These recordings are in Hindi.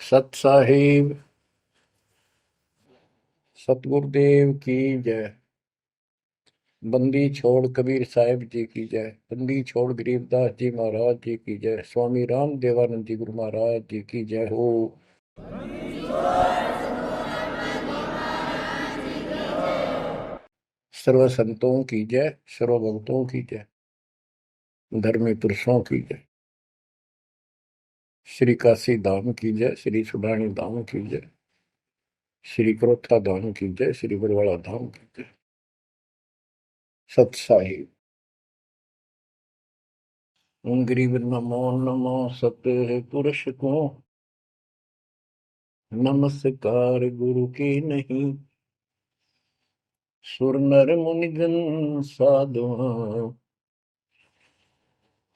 सत साहिब सतगुरुदेव की जय। बंदी छोड़ कबीर साहिब जी की जय। बंदी छोड़ गरीबदास जी महाराज जी की जय। स्वामी राम देवानंद जी गुरु महाराज जी की जय हो। सर्व संतों की जय, सर्व भक्तों की जय, धर्मी पुरुषों की जय। श्री काशी धाम की जय, श्री सुडानी धाम की जय, श्री क्रोथा धाम की जय, श्री बरवाड़ा धाम की जय। सत साहिब गरीब नमो नमो सत पुरुष को, नमस्कार गुरु की नहीं। सुर नर मुनिजन साधुआ,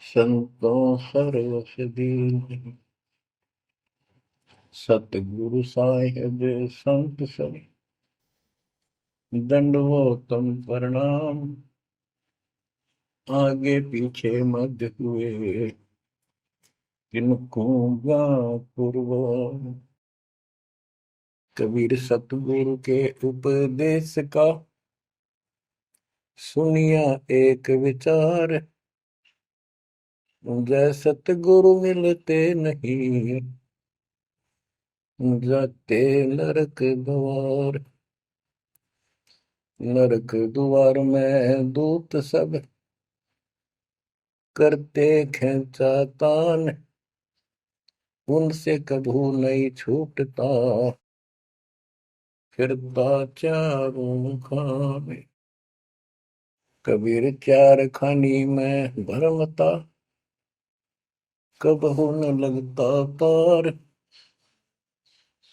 संतों सरसदी। सतगुरु साहिब संत सब, दंडवतम प्रणाम। आगे पीछे मध्य हुए, किनको पूर्व। कबीर सतगुरु के उपदेश का, सुनिया एक विचार। जय सतगुरु मिलते नहीं, जाते नरक द्वार। नरक द्वार में दूत सब, करते खेचातान। उनसे कभू नहीं छूटता, फिरता चारों खाने। कबीर चार खानी में भरमता, कबहू न लगता पार।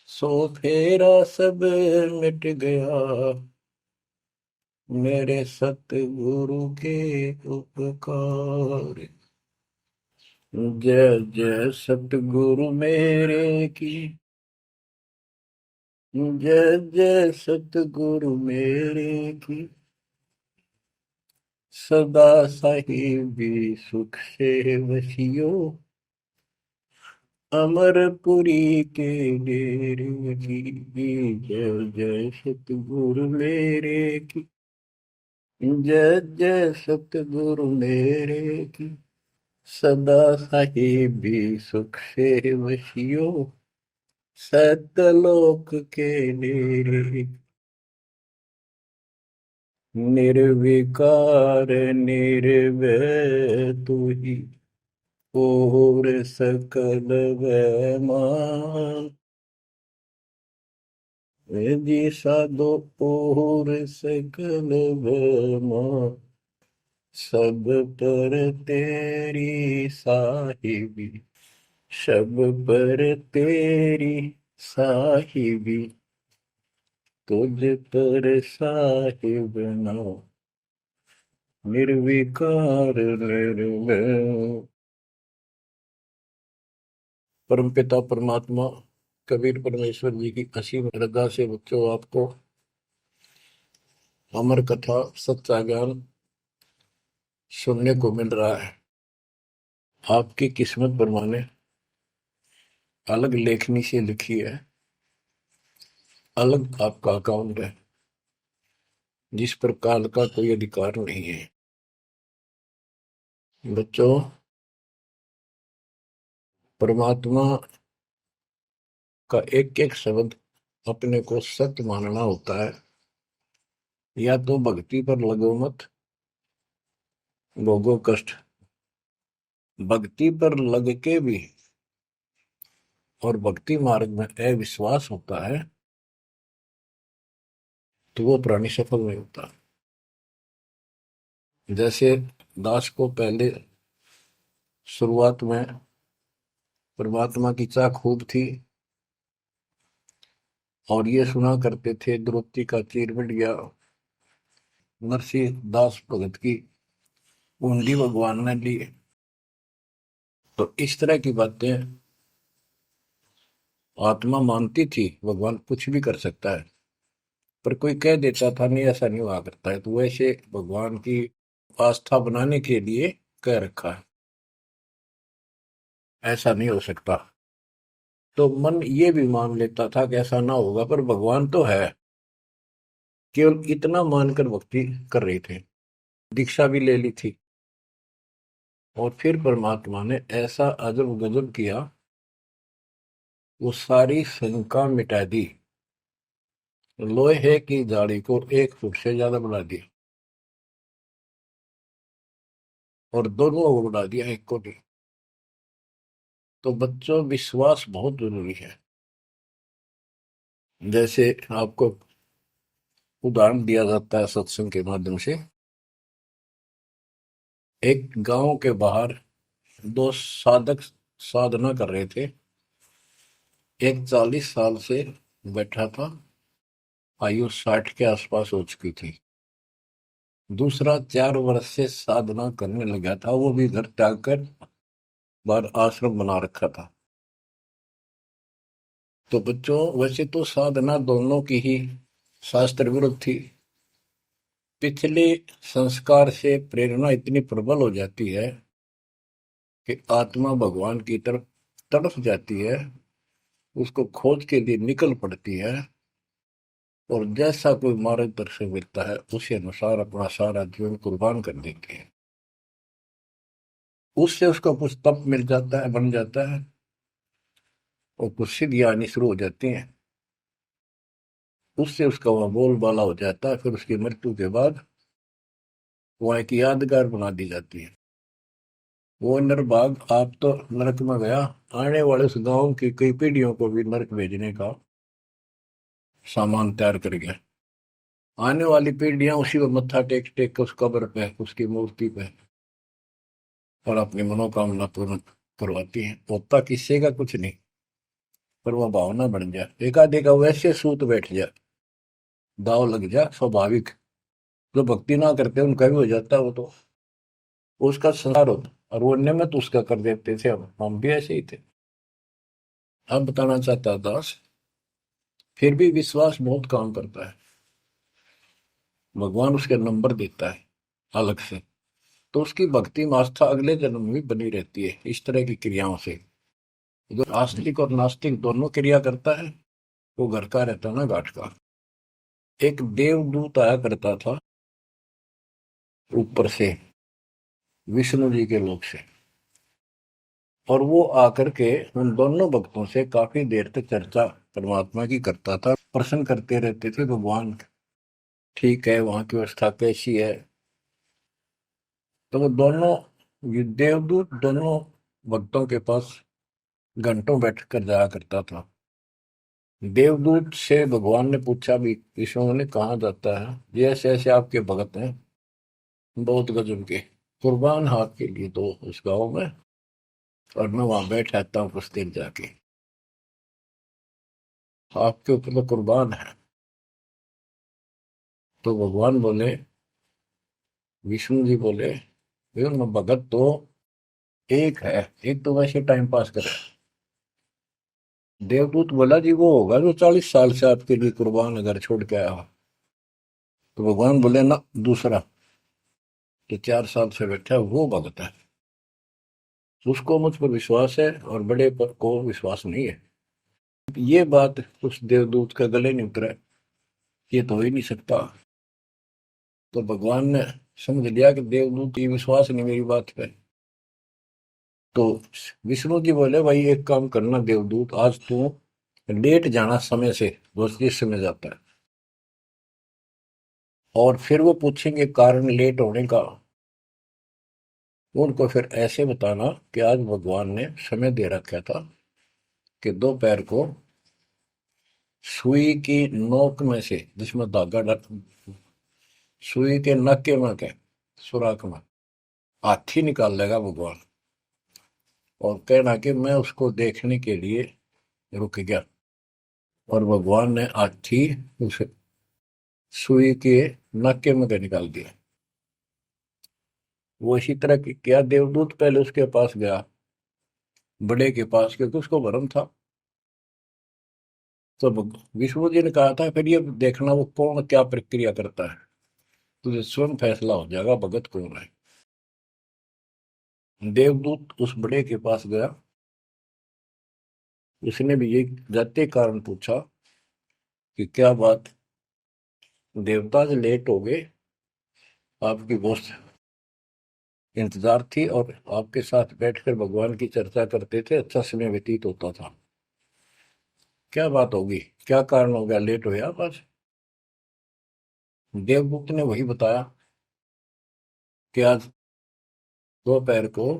सो फेरा सब मिट गया, मेरे सतगुरु के उपकार। जय जय सतगुरु मेरे की, जय जय सतगुरु मेरे की। सदा साहिबी सुख से वसियो, अमरपुरी के डेरे की। जय जय सतगुरु मेरे की, जय जय सतगुरु मेरे की। सदा साहिबी सुख से वसियो, सतलोक के डेरे। निर्विकार निर्भय तू ही, और सकल वैमान। जी साधो और सकल वैमान। सब पर तेरी साहिबी, सब पर तेरी साहिबी। तुझ पर साहिब ना, निर्विकार निर्भय। परमपिता परमात्मा कबीर परमेश्वर जी की असीम श्रद्धा से बच्चों आपको अमर कथा सच्चा ज्ञान सुनने को मिल रहा है। आपकी किस्मत परमाने अलग लेखनी से लिखी है, अलग आपका अकाउंट है, जिस पर काल का कोई अधिकार नहीं है। बच्चों, परमात्मा का एक एक शब्द अपने को सत्य मानना होता है। या तो भक्ति पर लगो मत, भोगो कष्ट। भक्ति पर लग के भी और भक्ति मार्ग में अविश्वास होता है, तो वो प्राणी सफल नहीं होता। जैसे दास को पहले शुरुआत में परमात्मा की चाह खूब थी, और ये सुना करते थे द्रौपदी का चीर मिट गया, नरसिंह दास भगत की कुंडली भगवान ने ली। तो इस तरह की बातें आत्मा मानती थी, भगवान कुछ भी कर सकता है। पर कोई कह देता था नहीं, ऐसा नहीं हुआ करता है, तो वैसे भगवान की आस्था बनाने के लिए कह रखा है, ऐसा नहीं हो सकता। तो मन ये भी मान लेता था कि ऐसा ना होगा, पर भगवान तो है। केवल इतना मानकर भक्ति कर रहे थे, दीक्षा भी ले ली थी। और फिर परमात्मा ने ऐसा अजब गजब किया, वो सारी शंका मिटा दी। लोहे की जाली को 1 फुट से ज्यादा बढ़ा दिया, और दोनों को बढ़ा दिया, एक को नहीं। तो बच्चों, विश्वास बहुत जरूरी है। जैसे आपको उदाहरण दिया जाता है सत्संग के माध्यम से। एक गांव के बाहर दो साधक साधना कर रहे थे। एक 40 साल से बैठा था, आयु 60 के आसपास हो चुकी थी। दूसरा 4 वर्ष से साधना करने लगा था, वो भी घर त्याग कर बाहर आश्रम बना रखा था। तो बच्चों, वैसे तो साधना दोनों की ही शास्त्र विरुद्ध थी। पिछले संस्कार से प्रेरणा इतनी प्रबल हो जाती है कि आत्मा भगवान की तरफ तड़प जाती है, उसको खोज के लिए निकल पड़ती है, और जैसा कोई मार्गदर्शन मिलता है उसी अनुसार अपना सारा जीवन कुर्बान कर देती है। उससे उसको कुछ तप मिल जाता है, बन जाता है, और कुछ सिद्धियां आनी शुरू हो जाती हैं। उससे उसका वह बोलबाला हो जाता है। फिर उसकी मृत्यु के बाद वह एक यादगार बना दी जाती है। वो नरभाग, आप तो नरक में गया, आने वाले उस गांव की कई पीढ़ियों को भी नरक भेजने का सामान तैयार कर गया। आने वाली पीढ़ियां उसी को मत्था टेक टेक के उस कब्र पे, उसकी मूर्ति पे, और अपनी मनोकामना पूर्ण करवाती हैं। होता किसी का कुछ नहीं, पर वह भावना बन जाए, एकाधिका वैसे सूत बैठ जाए, दाव लग जाए स्वाभाविक। जो भक्ति ना करते उनका भी हो जाता है, वो तो उसका संसार होता, और वो निमित्त उसका कर देते थे। हम भी ऐसे ही थे। अब बताना चाहता दास, फिर भी विश्वास बहुत काम करता है। भगवान उसके नंबर देता है अलग से, तो उसकी भक्ति में आस्था अगले जन्म में भी बनी रहती है इस तरह की क्रियाओं से। जो आस्तिक और नास्तिक दोनों क्रिया करता है, वो घर का रहता है ना घाट का। एक देवदूत आया करता था ऊपर से, विष्णु जी के लोक से, और वो आकर के उन दोनों भक्तों से काफी देर तक चर्चा परमात्मा की करता था। प्रश्न करते रहते थे, भगवान ठीक है, वहां की व्यवस्था कैसी है। तो वो दोनों, ये देवदूत दोनों भक्तों के पास घंटों बैठ कर जाया करता था। देवदूत से भगवान ने पूछा भी, विष्णु ने, कहा जाता है ये ऐसे ऐसे आपके भगत हैं, बहुत गजब के, कुर्बान हाथ के लिए दो उस गांव में, और मैं वहां बैठ रहता हूँ कुछ देर जाके, आपके ऊपर तो कुर्बान है। तो भगवान बोले, विष्णु जी बोले, मैं भगत तो एक है, एक तो वैसे टाइम पास करे। देवदूत बोला, जी वो होगा जो 40 साल से आपके लिए कुर्बान घर छोड़ के आया हो। तो भगवान बोले, ना, दूसरा जो 4 साल से बैठा है वो भगत है, उसको मुझ पर विश्वास है और बड़े पर को विश्वास नहीं है। ये बात उस देवदूत का गले नहीं उतरा, ये तो हो ही नहीं सकता। तो भगवान ने समझ लिया कि देवदूत की विश्वास नहीं मेरी बात पे। तो विष्णु जी बोले, भाई एक काम करना देवदूत, आज तू लेट जाना समय से, बस जिस समय जाता है, और फिर वो पूछेंगे कारण लेट होने का, उनको फिर ऐसे बताना कि आज भगवान ने समय दे रखा था कि दोपहर को सुई की नोक में से, जिसमें धागा डर, सुई के नक्के में के सुराख में हाथी निकाल लेगा भगवान, और कहना कि मैं उसको देखने के लिए रुक गया। और भगवान ने हाथी उस सुई के नक्के में के निकाल दिया। वो इसी तरह की क्या, देवदूत पहले उसके पास गया, बड़े के पास, क्योंकि उसको भरम था। तो विष्णु जी ने कहा था, फिर ये देखना वो कौन क्या प्रक्रिया करता है, तुझे स्वयं फैसला हो जाएगा भगत कौन है। देवदूत उस बड़े के पास गया, उसने भी ये जाते कारण पूछा कि क्या बात, देवता आज लेट हो गए, आपकी बहुत इंतजार थी और आपके साथ बैठकर भगवान की चर्चा करते थे, अच्छा समय व्यतीत होता था। क्या बात होगी, क्या कारण हो गया, लेट हुए आप आज? देवदूत ने वही बताया कि आज दोपहर को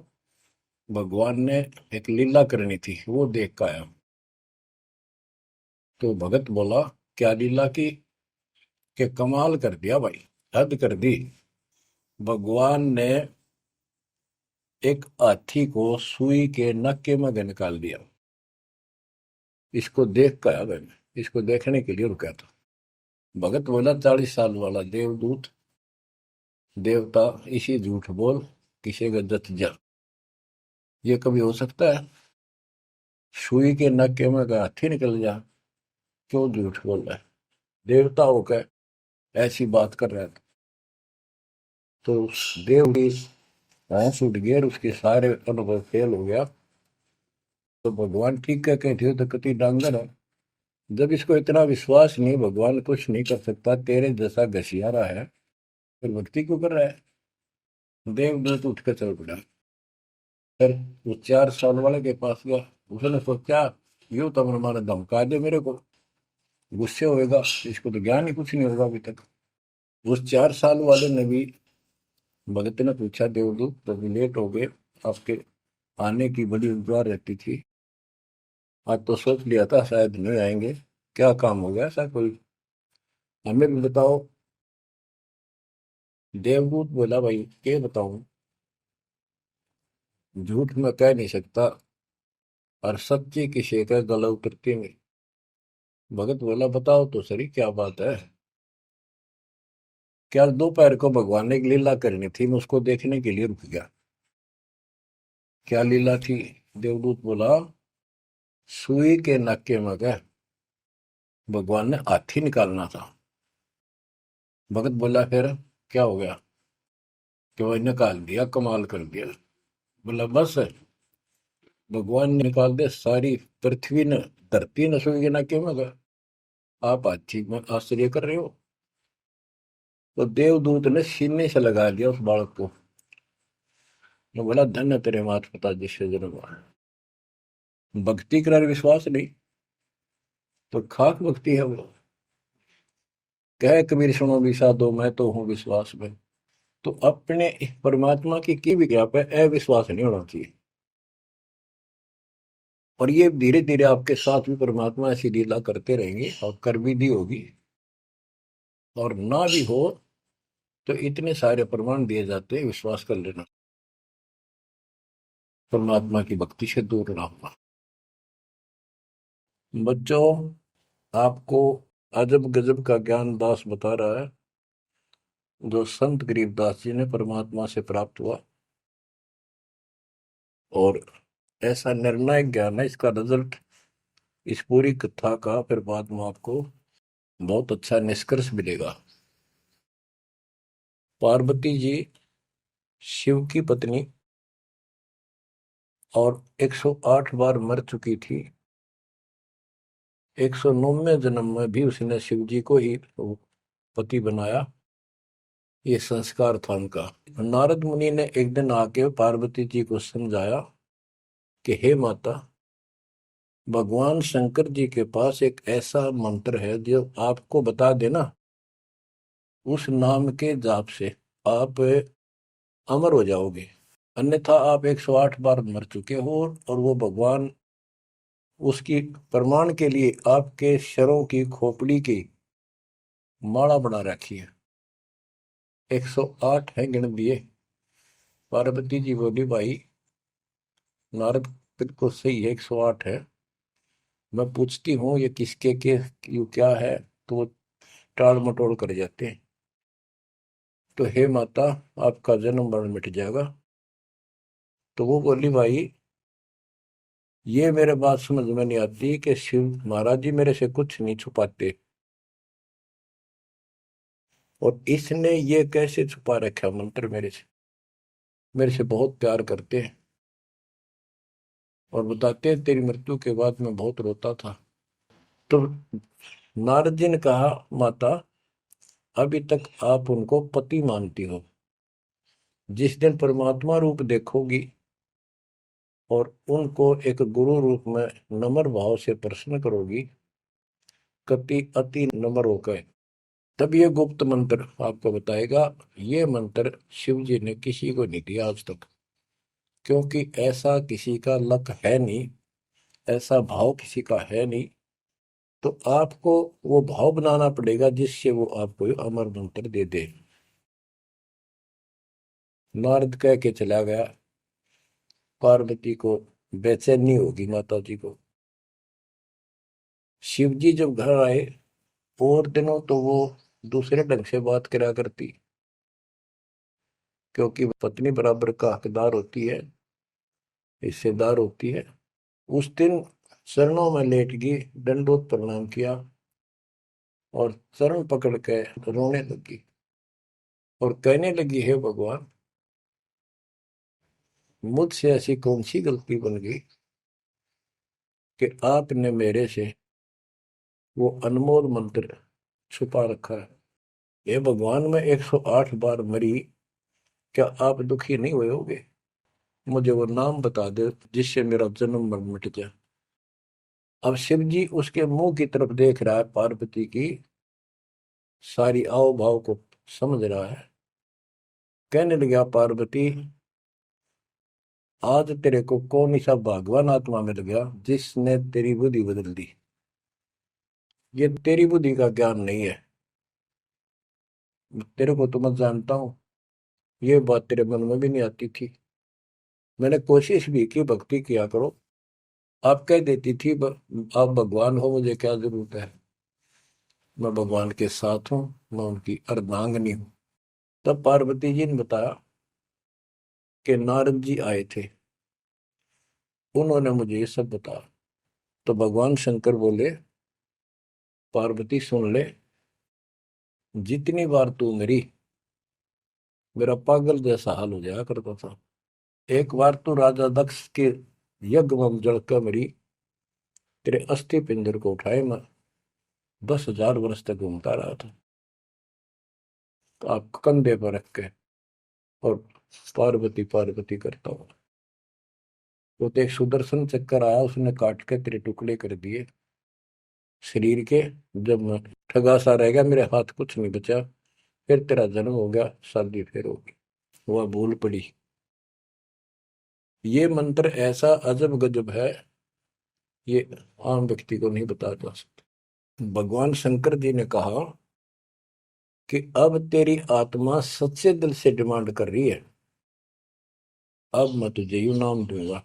भगवान ने एक लीला करनी थी, वो देख कर आया। तो भगत बोला, क्या लीला की? कि कमाल कर दिया भाई, हद कर दी। भगवान ने एक हाथी को सुई के नक्के में निकाल दिया। इसको देख कर आया मैंने, इसको देखने के लिए रुका था। भगत बोला, 40 साल वाला देवदूत, देवता, इसी झूठ बोल, किसी का जत जा, ये कभी हो सकता है? सुई के नक्के में का हाथी निकल जा, क्यों झूठ बोल रहा है? देवता होकर ऐसी बात कर रहा था। तो देव की भैंस उठ गई और उसके सारे अनुभव फेल हो गया। तो भगवान ठीक कह के थे, तो कति डांगर है। जब इसको इतना विश्वास नहीं, भगवान कुछ नहीं कर सकता, तेरे जैसा घसियारा है, फिर भक्ति क्यों कर रहा है? देवदूत उठ कर चल पड़ा। फिर वो 4 साल वाले के पास गया। उसने सोचा, यूं तो हमारा धमका दे मेरे को, गुस्से होएगा, इसको तो ज्ञान ही कुछ नहीं होगा अभी तक। उस 4 साल वाले ने भी, भगत ने पूछा, देवदूत तो लेट हो गए, आपके आने की बड़ी इंतजार रहती थी, आज तो सोच लिया था शायद नहीं आएंगे, क्या काम हो गया ऐसा कोई, हमें भी बताओ। देवदूत बोला, भाई क्या बताऊं, झूठ मैं कह नहीं सकता और सच्ची किसी का गला उतरती नहीं। भगत बोला, बताओ तो सही क्या बात है? क्या दोपहर को भगवान ने एक लीला करनी थी, मैं उसको देखने के लिए रुक गया। क्या लीला थी? देवदूत बोला, सुई के नक्के में क्या भगवान ने हाथी निकालना था। भगत बोला, फिर क्या हो गया? कि वही निकाल दिया, कमाल कर दिया। बोला, बस भगवान ने निकाल दिया, सारी पृथ्वी ने, धरती ने सुई के नक्के में गया, आप हाथी में आश्चर्य कर रहे हो? तो देवदूत ने सीने से लगा दिया उस बालक को। मैं बोला, धन्य तेरे माता पिता जिससे जन्म हुआ। भक्ति कर विश्वास नहीं तो खाक भक्ति है वो। कह कबीर सुनो विषा दो, मैं तो हूं विश्वास में। तो अपने परमात्मा की भी क्या पे अविश्वास नहीं होना चाहिए। और ये धीरे धीरे आपके साथ भी परमात्मा ऐसी लीला करते रहेंगे और कर भी दी होगी। और ना भी हो तो इतने सारे प्रमाण दिए जाते हैं, विश्वास कर लेना, परमात्मा की भक्ति से दूर ना होना। बच्चों, आपको अजब गजब का ज्ञान दास बता रहा है, जो संत गरीबदास जी ने परमात्मा से प्राप्त हुआ। और ऐसा निर्णायक ज्ञान है, इसका रिजल्ट इस पूरी कथा का फिर बाद में आपको बहुत अच्छा निष्कर्ष मिलेगा। पार्वती जी शिव की पत्नी और 108 बार मर चुकी थी। 109वें जन्म में भी उसने शिव जी को ही पति बनाया। ये संस्कार था उनका। नारद मुनि ने एक दिन आके पार्वती जी को समझाया कि हे माता, भगवान शंकर जी के पास एक ऐसा मंत्र है जो आपको बता देना, उस नाम के जाप से आप अमर हो जाओगे। अन्यथा आप 108 बार मर चुके हो और वो भगवान उसकी प्रमाण के लिए आपके शरों की खोपड़ी की माला बना रखी है। 108 है, गिन दिए। पार्वती जी बोली, भाई नारद बिल्कुल सही है, 108 है। मैं पूछती हूँ ये किसके के यू क्या है, तो वो टाल मटोल कर जाते हैं। तो हे माता, आपका जन्म मरण मिट जाएगा। तो वो बोली, भाई ये मेरे बात समझ में नहीं आती कि शिव महाराज जी मेरे से कुछ नहीं छुपाते, और इसने ये कैसे छुपा रखा मंत्र मेरे से बहुत प्यार करते हैं। और बताते हैं तेरी मृत्यु के बाद मैं बहुत रोता था। तो नारद जी ने कहा, माता अभी तक आप उनको पति मानती हो, जिस दिन परमात्मा रूप देखोगी और उनको एक गुरु रूप में नम्र भाव से प्रश्न करोगी, कति अति नम्र होकर, तब ये गुप्त मंत्र आपको बताएगा। ये मंत्र शिव जी ने किसी को नहीं दिया आज तक, क्योंकि ऐसा किसी का लक है नहीं, ऐसा भाव किसी का है नहीं। तो आपको वो भाव बनाना पड़ेगा जिससे वो आपको अमर मंत्र दे दे। नारद कह के चला गया। पार्वती को बेचैनी होगी, माता जी को। शिव जी जब घर आए और दिनों तो वो दूसरे ढंग से बात करा करती, क्योंकि पत्नी बराबर का हकदार होती है, हिस्सेदार होती है। उस दिन चरणों में लेट गई, दंडोत प्रणाम किया और चरण पकड़ के रोने लगी और कहने लगी, हे भगवान, मुझसे ऐसी कौन सी गलती बन गई कि आपने मेरे से वो अनमोल मंत्र छुपा रखा है। हे भगवान, मैं 108 बार मरी, क्या आप दुखी नहीं हुए होगे? मुझे वो नाम बता दे जिससे मेरा जन्म मरण मिट जाए। अब शिव जी उसके मुंह की तरफ देख रहा है, पार्वती की सारी आओ भाव को समझ रहा है। कहने लगा, पार्वती आज तेरे को कौन सा भगवान आत्मा मिल गया जिसने तेरी बुद्धि बदल दी? ये तेरी बुद्धि का ज्ञान नहीं है, तेरे को तो मैं जानता हूँ। ये बात तेरे मन में भी नहीं आती थी। मैंने कोशिश भी की, भक्ति किया करो। आप कह देती थी, आप भगवान हो, मुझे क्या जरूरत है, मैं भगवान के साथ हूँ, मैं उनकी अर्धांगिनी हूँ। तब पार्वती जी ने बताया कि नारद जी आए थे, उन्होंने मुझे ये सब बताया। तो भगवान शंकर बोले, पार्वती सुन ले, जितनी बार तू मेरी, मेरा पागल जैसा हाल हो जाया करता था। एक बार तो राजा दक्ष के यज्ञ में जलकर मरी, तेरे अस्थि पिंजर को उठाए मैं 10,000 वर्ष तक घूमता रहा था, तो आप कंधे पर रख के और पार्वती पार्वती करता हूँ। वो तो एक सुदर्शन चक्कर आया, उसने काट के तेरे टुकड़े कर दिए शरीर के। जब मैं ठगा सा रह गया, मेरे हाथ कुछ नहीं बचा, फिर तेरा जन्म हो गया, शादी फिर होगी। वह भूल पड़ी। ये मंत्र ऐसा अजब गजब है, ये आम व्यक्ति को नहीं बता जा सकता। भगवान शंकर जी ने कहा कि अब तेरी आत्मा सच्चे दिल से डिमांड कर रही है, अब मैं तुझे यू नाम दूंगा।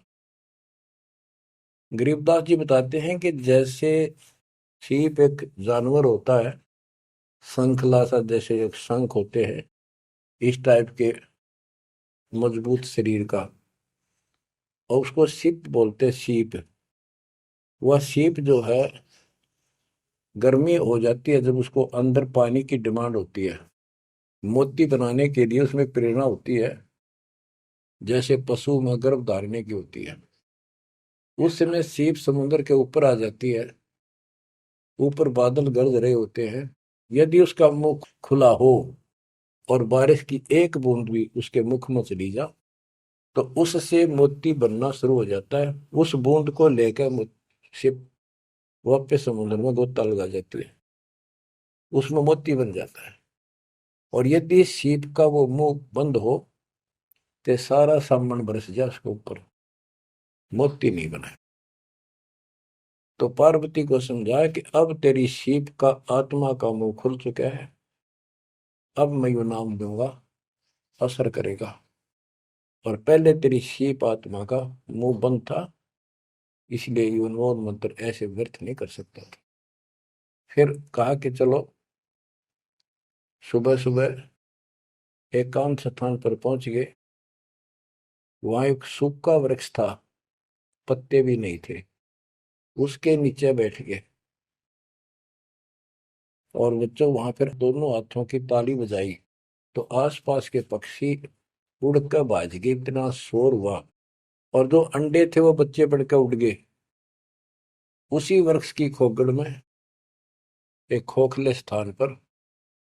गरीबदास जी बताते हैं कि जैसे सीप एक जानवर होता है, शंखला सा जैसे एक शंख होते हैं, इस टाइप के मजबूत शरीर का, और उसको सीप बोलते हैं, सीप। वह सीप जो है, गर्मी हो जाती है जब उसको अंदर पानी की डिमांड होती है, मोती बनाने के लिए उसमें प्रेरणा होती है, जैसे पशु में गर्भ धारने की होती है। उस समय सीप समुद्र के ऊपर आ जाती है, ऊपर बादल गरज रहे होते हैं। यदि उसका मुख खुला हो और बारिश की एक बूंद भी उसके मुख में चली जा, तो उससे मोती बनना शुरू हो जाता है। उस बूंद को लेकर शिप वापस समुद्र में गोता लगा जाती है, उसमें मोती बन जाता है। और यदि सीप का वो मुंह बंद हो, तो सारा सामान बरस जाए उसके ऊपर, मोती नहीं बना। तो पार्वती को समझाया कि अब तेरी सीप का आत्मा का मुंह खुल चुका है, अब मैं यो नाम दूंगा, असर करेगा। और पहले तेरी सीप आत्मा का मुंह बंद था, इसलिए ये उन्मोद मंत्र ऐसे व्यर्थ नहीं कर सकता था। फिर कहा कि चलो, सुबह सुबह एकांत स्थान पर पहुंच गए। वहां एक सूखा वृक्ष था, पत्ते भी नहीं थे, उसके नीचे बैठ गए और बच्चों वहां फिर दोनों हाथों की ताली बजाई। तो आसपास के पक्षी उड़कर भाज गए, इतना शोर हुआ। और जो अंडे थे वो बच्चे बढ़ के उड़ गए। उसी वृक्ष की खोगड़ में एक खोखले स्थान पर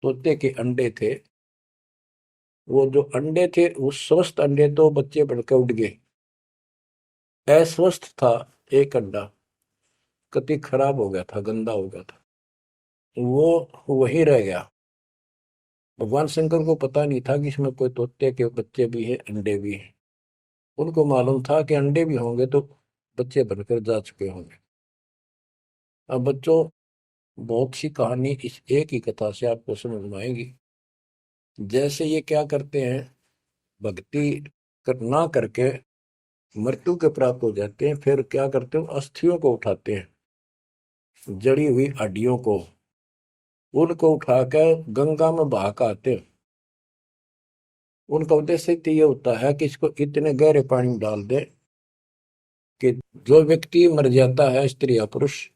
तोते के अंडे थे। वो जो अंडे थे उस स्वस्थ अंडे तो बच्चे बढ़ के उड़ गए। अस्वस्थ था एक अंडा, कति खराब हो गया था, गंदा हो गया था, वो वहीं रह गया। भगवान शंकर को पता नहीं था कि इसमें कोई तोते के बच्चे भी हैं, अंडे भी हैं। उनको मालूम था कि अंडे भी होंगे तो बच्चे बनकर जा चुके होंगे। अब बच्चों, बहुत सी कहानी इस एक ही कथा से आपको समझ में आएगी। जैसे ये क्या करते हैं, भक्ति ना करके मृत्यु के प्राप्त हो जाते हैं, फिर क्या करते हैं, अस्थियों को उठाते हैं, जड़ी हुई हड्डियों को, उनको उठाकर गंगा में बहा के आते हैं। उनका उद्देश्य तो ये होता है कि इसको इतने गहरे पानी में डाल दे कि जो व्यक्ति मर जाता है, स्त्री या पुरुष,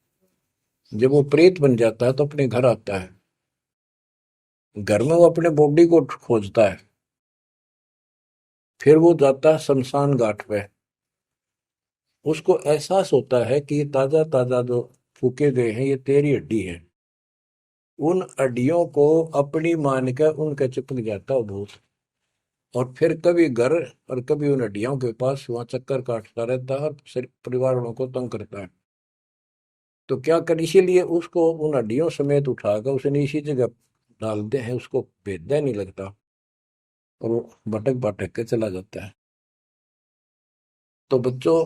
जब वो प्रेत बन जाता है तो अपने घर आता है। घर में वो अपने बॉडी को खोजता है, फिर वो जाता है शमशान घाट पे। उसको एहसास होता है कि ये ताजा ताजा जो फूके गए हैं ये तेरी हड्डी है। उन हड्डियों को अपनी मानकर उनका चिपक जाता है भूत, और फिर कभी घर और कभी उन हड्डियों के पास वहां चक्कर काटता रहता है और परिवार वालों को तंग करता है। तो क्या कर, इसीलिए उसको उन हड्डियों समेत उठाकर उसने इसी जगह डालते हैं, उसको भेदा नहीं लगता और वो भटक भटक के चला जाता है। तो बच्चों,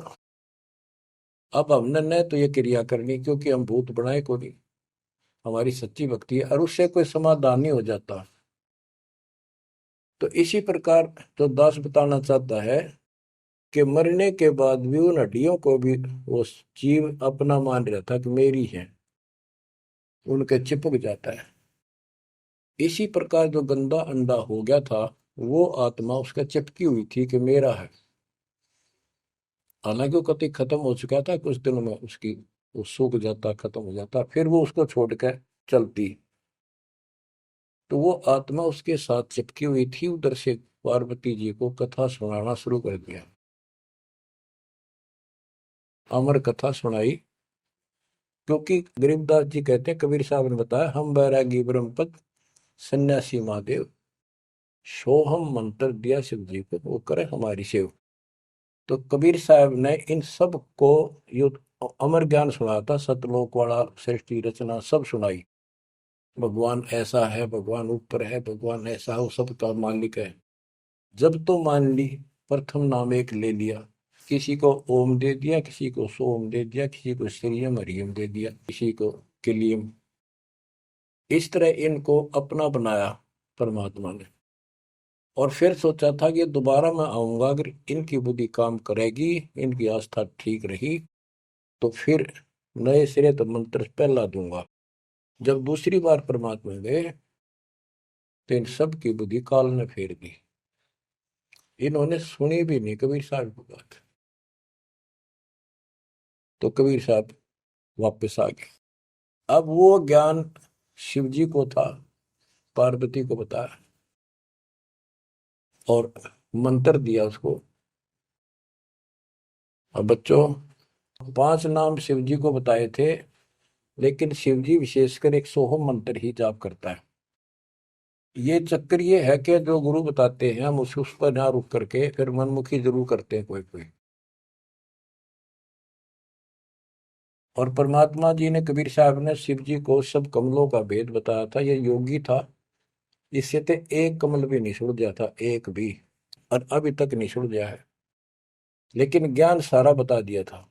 अब हमने न तो ये क्रिया करनी क्योंकि हम भूत बनाए को नहीं, हमारी सच्ची भक्ति है और उससे कोई समाधान नहीं हो जाता। तो इसी प्रकार जो दास बताना चाहता है कि मरने के बाद भी उन हड्डियों को भी वो जीव अपना मान रहा था कि मेरी है, उनके चिपक जाता है। इसी प्रकार जो गंदा अंडा हो गया था, वो आत्मा उसका चिपकी हुई थी कि मेरा है। हालांकि वो कति खत्म हो चुका था, कुछ दिनों में उसकी वो सूख जाता, खत्म हो जाता, फिर वो उसको छोड़कर चलती। तो वो आत्मा उसके साथ चिपकी हुई थी। उधर से पार्वती जी को कथा सुनाना शुरू कर दिया, अमर कथा सुनाई। क्योंकि गरीबदास जी कहते हैं, कबीर साहब ने बताया, हम बैरागी ब्रह्मपद सन्यासी महादेव, सोहम मंत्र दिया शिव जी को, वो करे हमारी सेव। तो कबीर साहब ने इन सब को यो अमर ज्ञान सुनाया था, सतलोक वाला, सृष्टि रचना सब सुनाई। भगवान ऐसा है, भगवान ऊपर है, भगवान ऐसा है, वो सबका मालिक है। जब तो मान ली, प्रथम नाम एक ले लिया, किसी को ओम दे दिया, किसी को सोम दे दिया, किसी को श्रीयम हरियम दे दिया, किसी को किलियम। इस तरह इनको अपना बनाया परमात्मा ने। और फिर सोचा था कि दोबारा मैं आऊंगा, अगर इनकी बुद्धि काम करेगी, इनकी आस्था ठीक रही, तो फिर नए सिरे तो मंत्र पहला दूंगा। जब दूसरी बार परमात्मा गए तो इन सब की बुद्धि काल ने फेर दी। इन्होंने सुनी भी नहीं कबीर साहब की बात। तो कबीर साहब वापस आ गए। अब वो ज्ञान शिव जी को था, पार्वती को बताया और मंत्र दिया उसको। अब बच्चों, 5 नाम शिव जी को बताए थे, लेकिन शिव जी विशेषकर एक सोहम मंत्र ही जाप करता है। ये चक्कर ये है कि जो गुरु बताते हैं हम उस पर ना रुक करके फिर मनमुखी जरूर करते हैं कोई कोई। और परमात्मा जी ने, कबीर साहब ने शिव जी को सब कमलों का भेद बताया था। ये योगी था, इससे तो एक कमल भी नहीं सुलझा था, एक भी, और अभी तक नहीं सुलझा है, लेकिन ज्ञान सारा बता दिया था।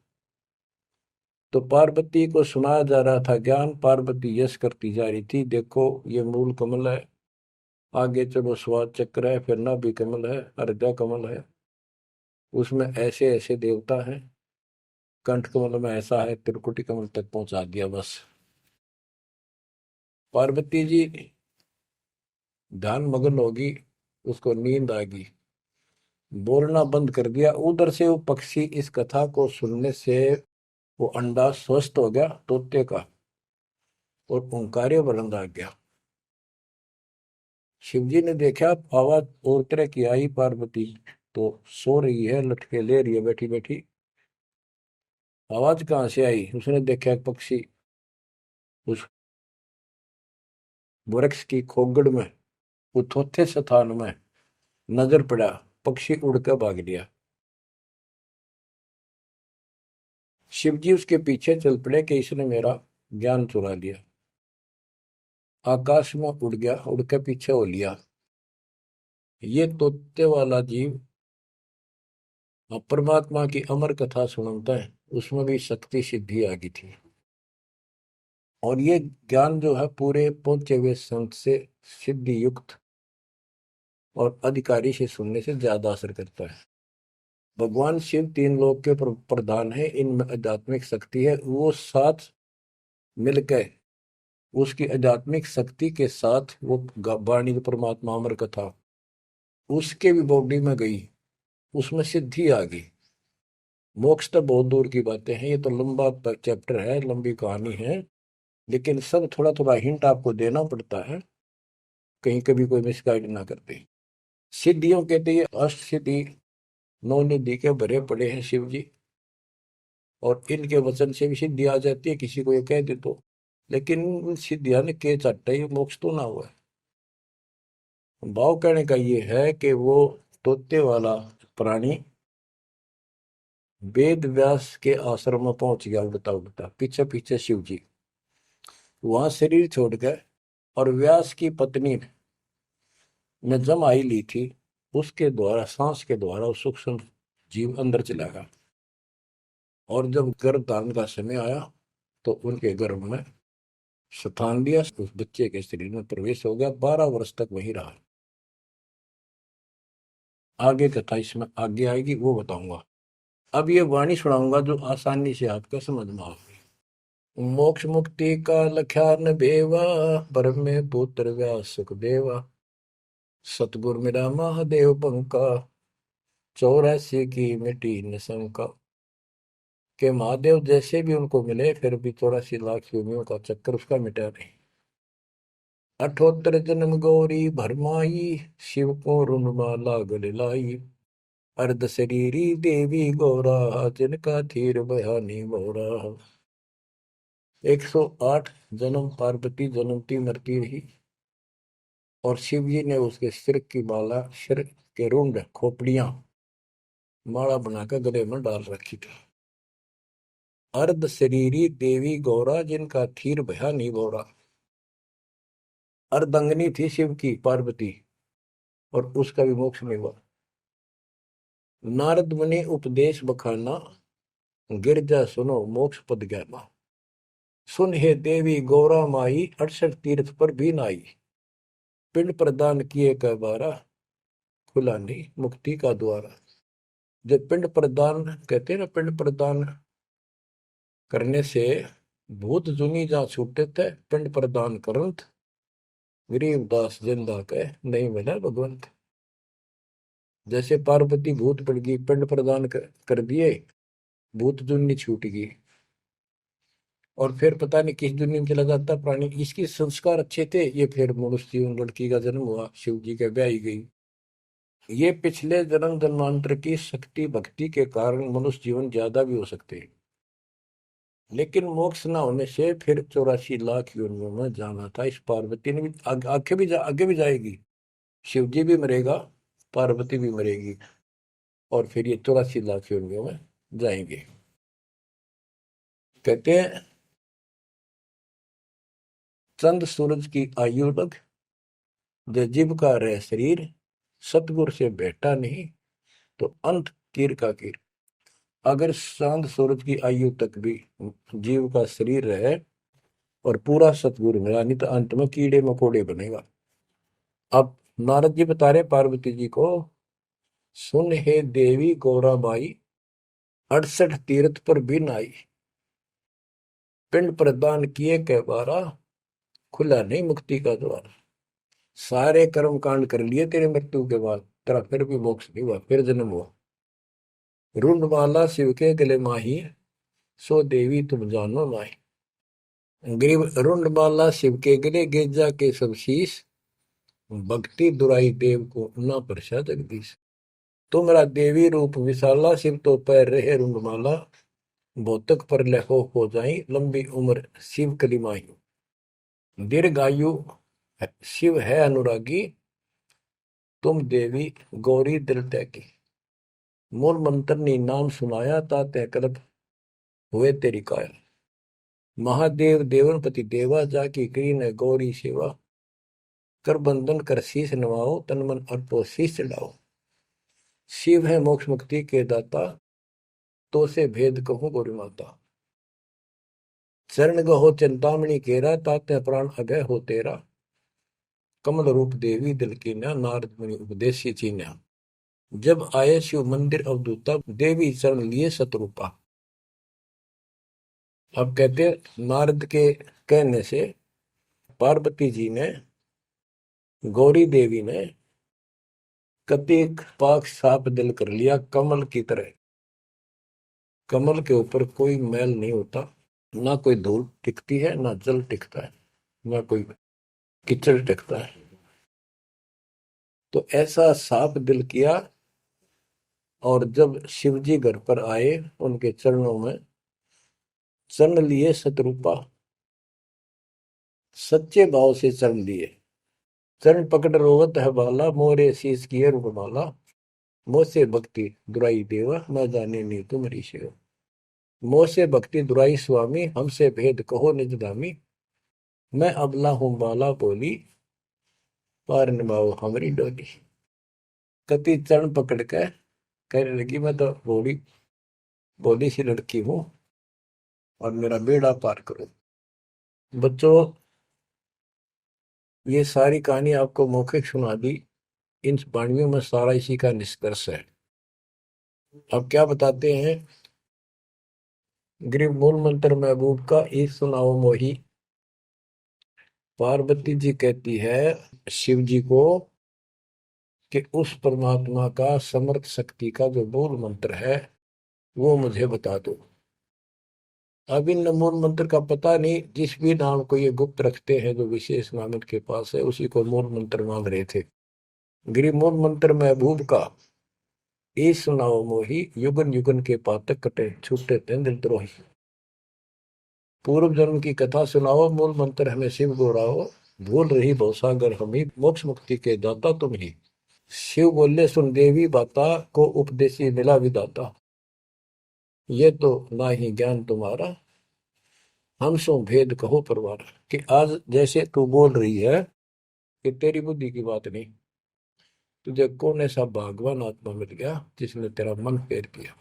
तो पार्वती को सुनाया जा रहा था ज्ञान, पार्वती यश करती जा रही थी, देखो ये मूल कमल है, आगे चलो स्वाद चक्र है, फिर नाभि कमल है, अर्धा कमल है, उसमें ऐसे ऐसे देवता हैं, कंठ कमल में ऐसा है, त्रिकुटी कमल तक पहुंचा दिया बस। पार्वती जी ध्यान मग्न होगी, उसको नींद आ गई, बोलना बंद कर दिया। उधर से वो पक्षी इस कथा को सुनने से वो अंडा स्वस्थ हो गया तोते का, और ओंकार्य बुलंद आ गया। शिवजी ने देखा, आवाज और तरह की आई, पार्वती तो सो रही है, लटके ले रही है बैठी बैठी। आवाज कहाँ से आई? उसने देखा एक पक्षी उस वृक्ष की खोगड़ में, उथोथे स्थान में नजर पड़ा। पक्षी उड़कर भाग लिया। शिवजी उसके पीछे चल पड़े कि इसने मेरा ज्ञान चुरा लिया। आकाश में उड़ गया, उड़ के पीछे हो लिया। ये तोते वाला जीव परमात्मा की अमर कथा सुनता है, उसमें भी शक्ति सिद्धि आ गई थी। और ये ज्ञान जो है पूरे पहुंचे हुए संत से सिद्धि युक्त और अधिकारी से सुनने से ज्यादा असर करता है। भगवान शिव तीन लोक के प्रधान है, इनमें आध्यात्मिक शक्ति है। वो साथ मिलकर उसकी आध्यात्मिक शक्ति के साथ वो वाणी परमात्मा अमर कथा उसके भी बॉडी में गई, उसमें सिद्धि आ गई। मोक्ष तो बहुत दूर की बातें हैं, ये तो लंबा चैप्टर है, लंबी कहानी है। लेकिन सब थोड़ा थोड़ा हिंट आपको देना पड़ता है, कहीं कभी कोई मिसगाइड ना करते। सिद्धियों कहते ये अष्ट सिद्धि नौ निधि के भरे पड़े हैं शिव जी, और इनके वचन से भी सिद्धि आ जाती है, किसी को ये कह दे तो। लेकिन इन सिद्धियां ने के चाटा ये मोक्ष तो ना हुआ है। भाव कहने का ये है कि वो तोते वाला प्राणी वेद व्यास के आश्रम में पहुंच गया, उड़ता उड़ता पीछे पीछे शिव जी। वहां शरीर छोड़ गए, और व्यास की पत्नी ने जमाई ली थी, उसके द्वारा सांस के द्वारा सूक्ष्म जीव अंदर चला गया। और जब गर्भ धारण का समय आया तो उनके गर्भ में स्थान लिया, उस बच्चे के शरीर में प्रवेश हो गया। 12 वर्ष तक वहीं रहा। आगे कथा इसमें आगे आएगी, वो बताऊंगा। अब ये वाणी सुनाऊंगा जो आसानी से आपका समझ में आएगी। मोक्ष मुक्ति का लख्या न बेवा, ब्रह्म में पुत्र व्यास सुखदेवा। सतगुरु मेरा महादेव पंका, 84 की मिटी न शंका। के महादेव जैसे भी उनको मिले, फिर भी 84 लाख योनियों का चक्कर उसका मिटा नहीं। 78 जन्म गौरी भरमाई, शिव को रुनमाला गले लाई। अर्ध शरीरी देवी गौरा, जिनका थीर बयानी मोरा। 108 जन्म पार्वती जन्मती मरती रही, और शिव जी ने उसके सिर की माला, सिर के रुंड खोपड़ियां माला बनाकर गले में डाल रखी थी। अर्ध शरीरी देवी गौरा, जिनका थीर भयानी मोरा। अर्धंगनी थी शिव की पार्वती, और उसका भी मोक्ष नहीं हुआ। नारद मुनि उपदेश बखाना, गिरजा सुनो मोक्ष पद ज्ञाना। सुन हे देवी गौरा माई, 68 तीर्थ पर भी नाई। पिंड प्रदान किए का बारा, खुला नहीं मुक्ति का द्वारा। जब पिंड प्रदान कहते हैं ना, पिंड प्रदान करने से भूत जुनी जा छूटे थे। पिंड प्रदान करंत, गरीबदास जिंदा के नहीं मिला भगवंत। जैसे पार्वती भूत पड़ गई, पिंड प्रदान कर दिए, भूत जुनी छूट गई, और फिर पता नहीं किस दुनिया में चला जाता प्राणी। इसके संस्कार अच्छे थे, ये फिर मनुष्य जीवन, लड़की का जन्म हुआ, शिव जी के ब्याही गई। ये पिछले जन्म जन्मांतर की शक्ति भक्ति के कारण मनुष्य जीवन ज्यादा भी हो सकते हैं। लेकिन मोक्ष न होने से फिर 84 लाख योनियों में जाना था। इस पार्वती ने भी आगे भी जाएगी। शिव जी भी मरेगा, पार्वती भी मरेगी, और फिर ये 84 लाख योनियों में जाएंगे। कहते हैं चंद सूरज की आयु लग, जो जीव का रह शरीर। सतगुरु से बेटा नहीं, तो अंत कीर का कीर। अगर चांद सूरज की आयु तक भी जीव का शरीर रहे और पूरा सतगुरु मिला नहीं, तो अंत में कीड़े मकोड़े बनेगा। अब नारद जी बता रहे पार्वती जी को, सुन हे देवी गौरा बाई, 68 तीर्थ पर भी नाई। पिंड प्रदान किए के बारा, खुला नहीं मुक्ति का द्वार। सारे कर्म कांड कर लिए तेरे मृत्यु के बाद, तेरा फिर भी मोक्ष नहीं हुआ, फिर जन्म हुआ। रुंडमाला शिव के गले माही, सो देवी तुम जानो माही। ग्रीव रुंडमाला शिव के गले, गेजा के सब शीश। भक्ति दुराई देव को ना परसा जगदीश। तुमरा देवी रूप विशाला, शिव तो पैर रहे रुंडमाला। भौतक पर लहो हो जाई, लंबी उम्र शिव कलिमाई। दीर्घायु शिव है अनुरागी, तुम देवी गौरी दिल त्यागी। मूल मंत्र ने नाम सुनाया, ताते कल्प हुए तेरी काया। महादेव देवनपति देवा, जाकी करी ने गौरी सेवा। कर बंधन कर शीश नवाओ, तन मन अर्पो शीश चढ़ाओ। शिव है मोक्ष मुक्ति के दाता, तो से भेद कहो गौरी माता। चरण गहो चिंतामणि केरा, ताते प्राण अभय हो तेरा। कमल रूप देवी दिल कीन्या, नारद मुनि उपदेशी चीन्या। जब आए शिव मंदिर अवधूता, देवी चरण लिए शत्रुपा। अब कहते नारद के कहने से पार्वती जी ने, गौरी देवी ने कतिक पाक साफ दिल कर लिया, कमल की तरह। कमल के ऊपर कोई मैल नहीं होता, ना कोई धूल टिकती है, ना जल टिकता है, ना कोई कीचड़ टिकता है। तो ऐसा साफ दिल किया। और जब शिवजी घर पर आए, उनके चरणों में चरण लिए शत्रुपा। सच्चे भाव से चरण लिए। चरण पकड़ रोवत है बाला, मोरे शीस किए रूपमाला। मोसे भक्ति दुराई देवा, मैं जाने नहीं तुम्हारी सेवा। मोसे भक्ति दुराई स्वामी, हमसे भेद कहो निज दामी। मैं अबला हूं बाला बोली, पार निभाओ हमारी डोली। कति चरण पकड़ के कहने लगी, मैं तो भोली भोली सी लड़की हूं, और मेरा बेड़ा पार करो। बच्चों, ये सारी कहानी आपको मौखिक सुना दी। इन वाणियों में सारा इसी का निष्कर्ष है। अब क्या बताते हैं, गृह मूल मंत्र महबूब का एक सुनाओ मोही। पार्वती जी कहती है शिव जी को कि उस परमात्मा का समर्थ शक्ति का जो मूल मंत्र है वो मुझे बता दो। अब इन मूल मंत्र का पता नहीं, जिस भी नाम को ये गुप्त रखते हैं, जो विशेष नाम इनके पास है, उसी को मूल मंत्र मान रहे थे। गृह मूल मंत्र महबूब का ए सुनाओ मोही, युगन युगन के पातक कटे, छूटे तेंद्र द्रोही। पूर्व जन्म की कथा सुनाओ, मूल मंत्र हमें शिव गोराओ। भूल रही भवसागर हमी, मोक्ष मुक्ति के दाता तुम ही। शिव बोले सुन देवी बाता, को उपदेशी मिला विदाता। ये तो ना ही ज्ञान तुम्हारा, हम सो भेद कहो परवार। कि आज जैसे तू बोल रही है कि तेरी बुद्धि की बात नहीं, तुझे कौन ऐसा भगवान आत्मा मिल गया जिसने तेरा मन फेर किया।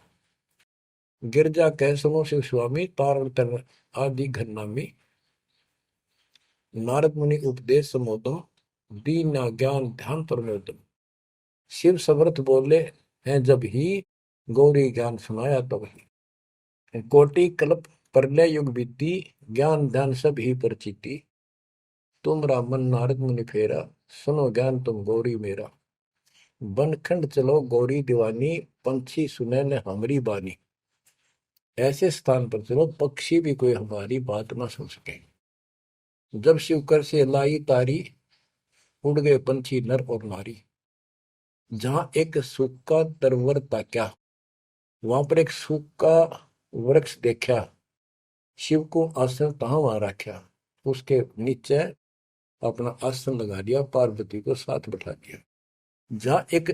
गिरजा कह सुनो शिव स्वामी, तारण तर आदि घरनामी। नारद मुनि उपदेश समोदम, दीन ज्ञान ध्यान प्रमोदम। शिव समर्थ बोले हैं जब ही, गौरी ज्ञान सुनाया तब ही। कोटि कल्प प्रलय युग बीती, ज्ञान ध्यान सब ही परचिति। तुमरा मन नारद मुनि फेरा, सुनो ज्ञान तुम गौरी मेरा। बनखंड चलो गौरी दीवानी, पंछी सुने न हमारी बानी। ऐसे स्थान पर चलो पक्षी भी कोई हमारी बात ना सुन सके। जब शिव कर से लाई तारी, उड़ गए पंछी नर और नारी। जहां एक सूखा तरवर ताक्या, वहां पर एक सूखा वृक्ष देखा। शिव को आसन तहां वहां रखा, उसके नीचे अपना आसन लगा दिया, पार्वती को साथ बैठा दिया। जहां एक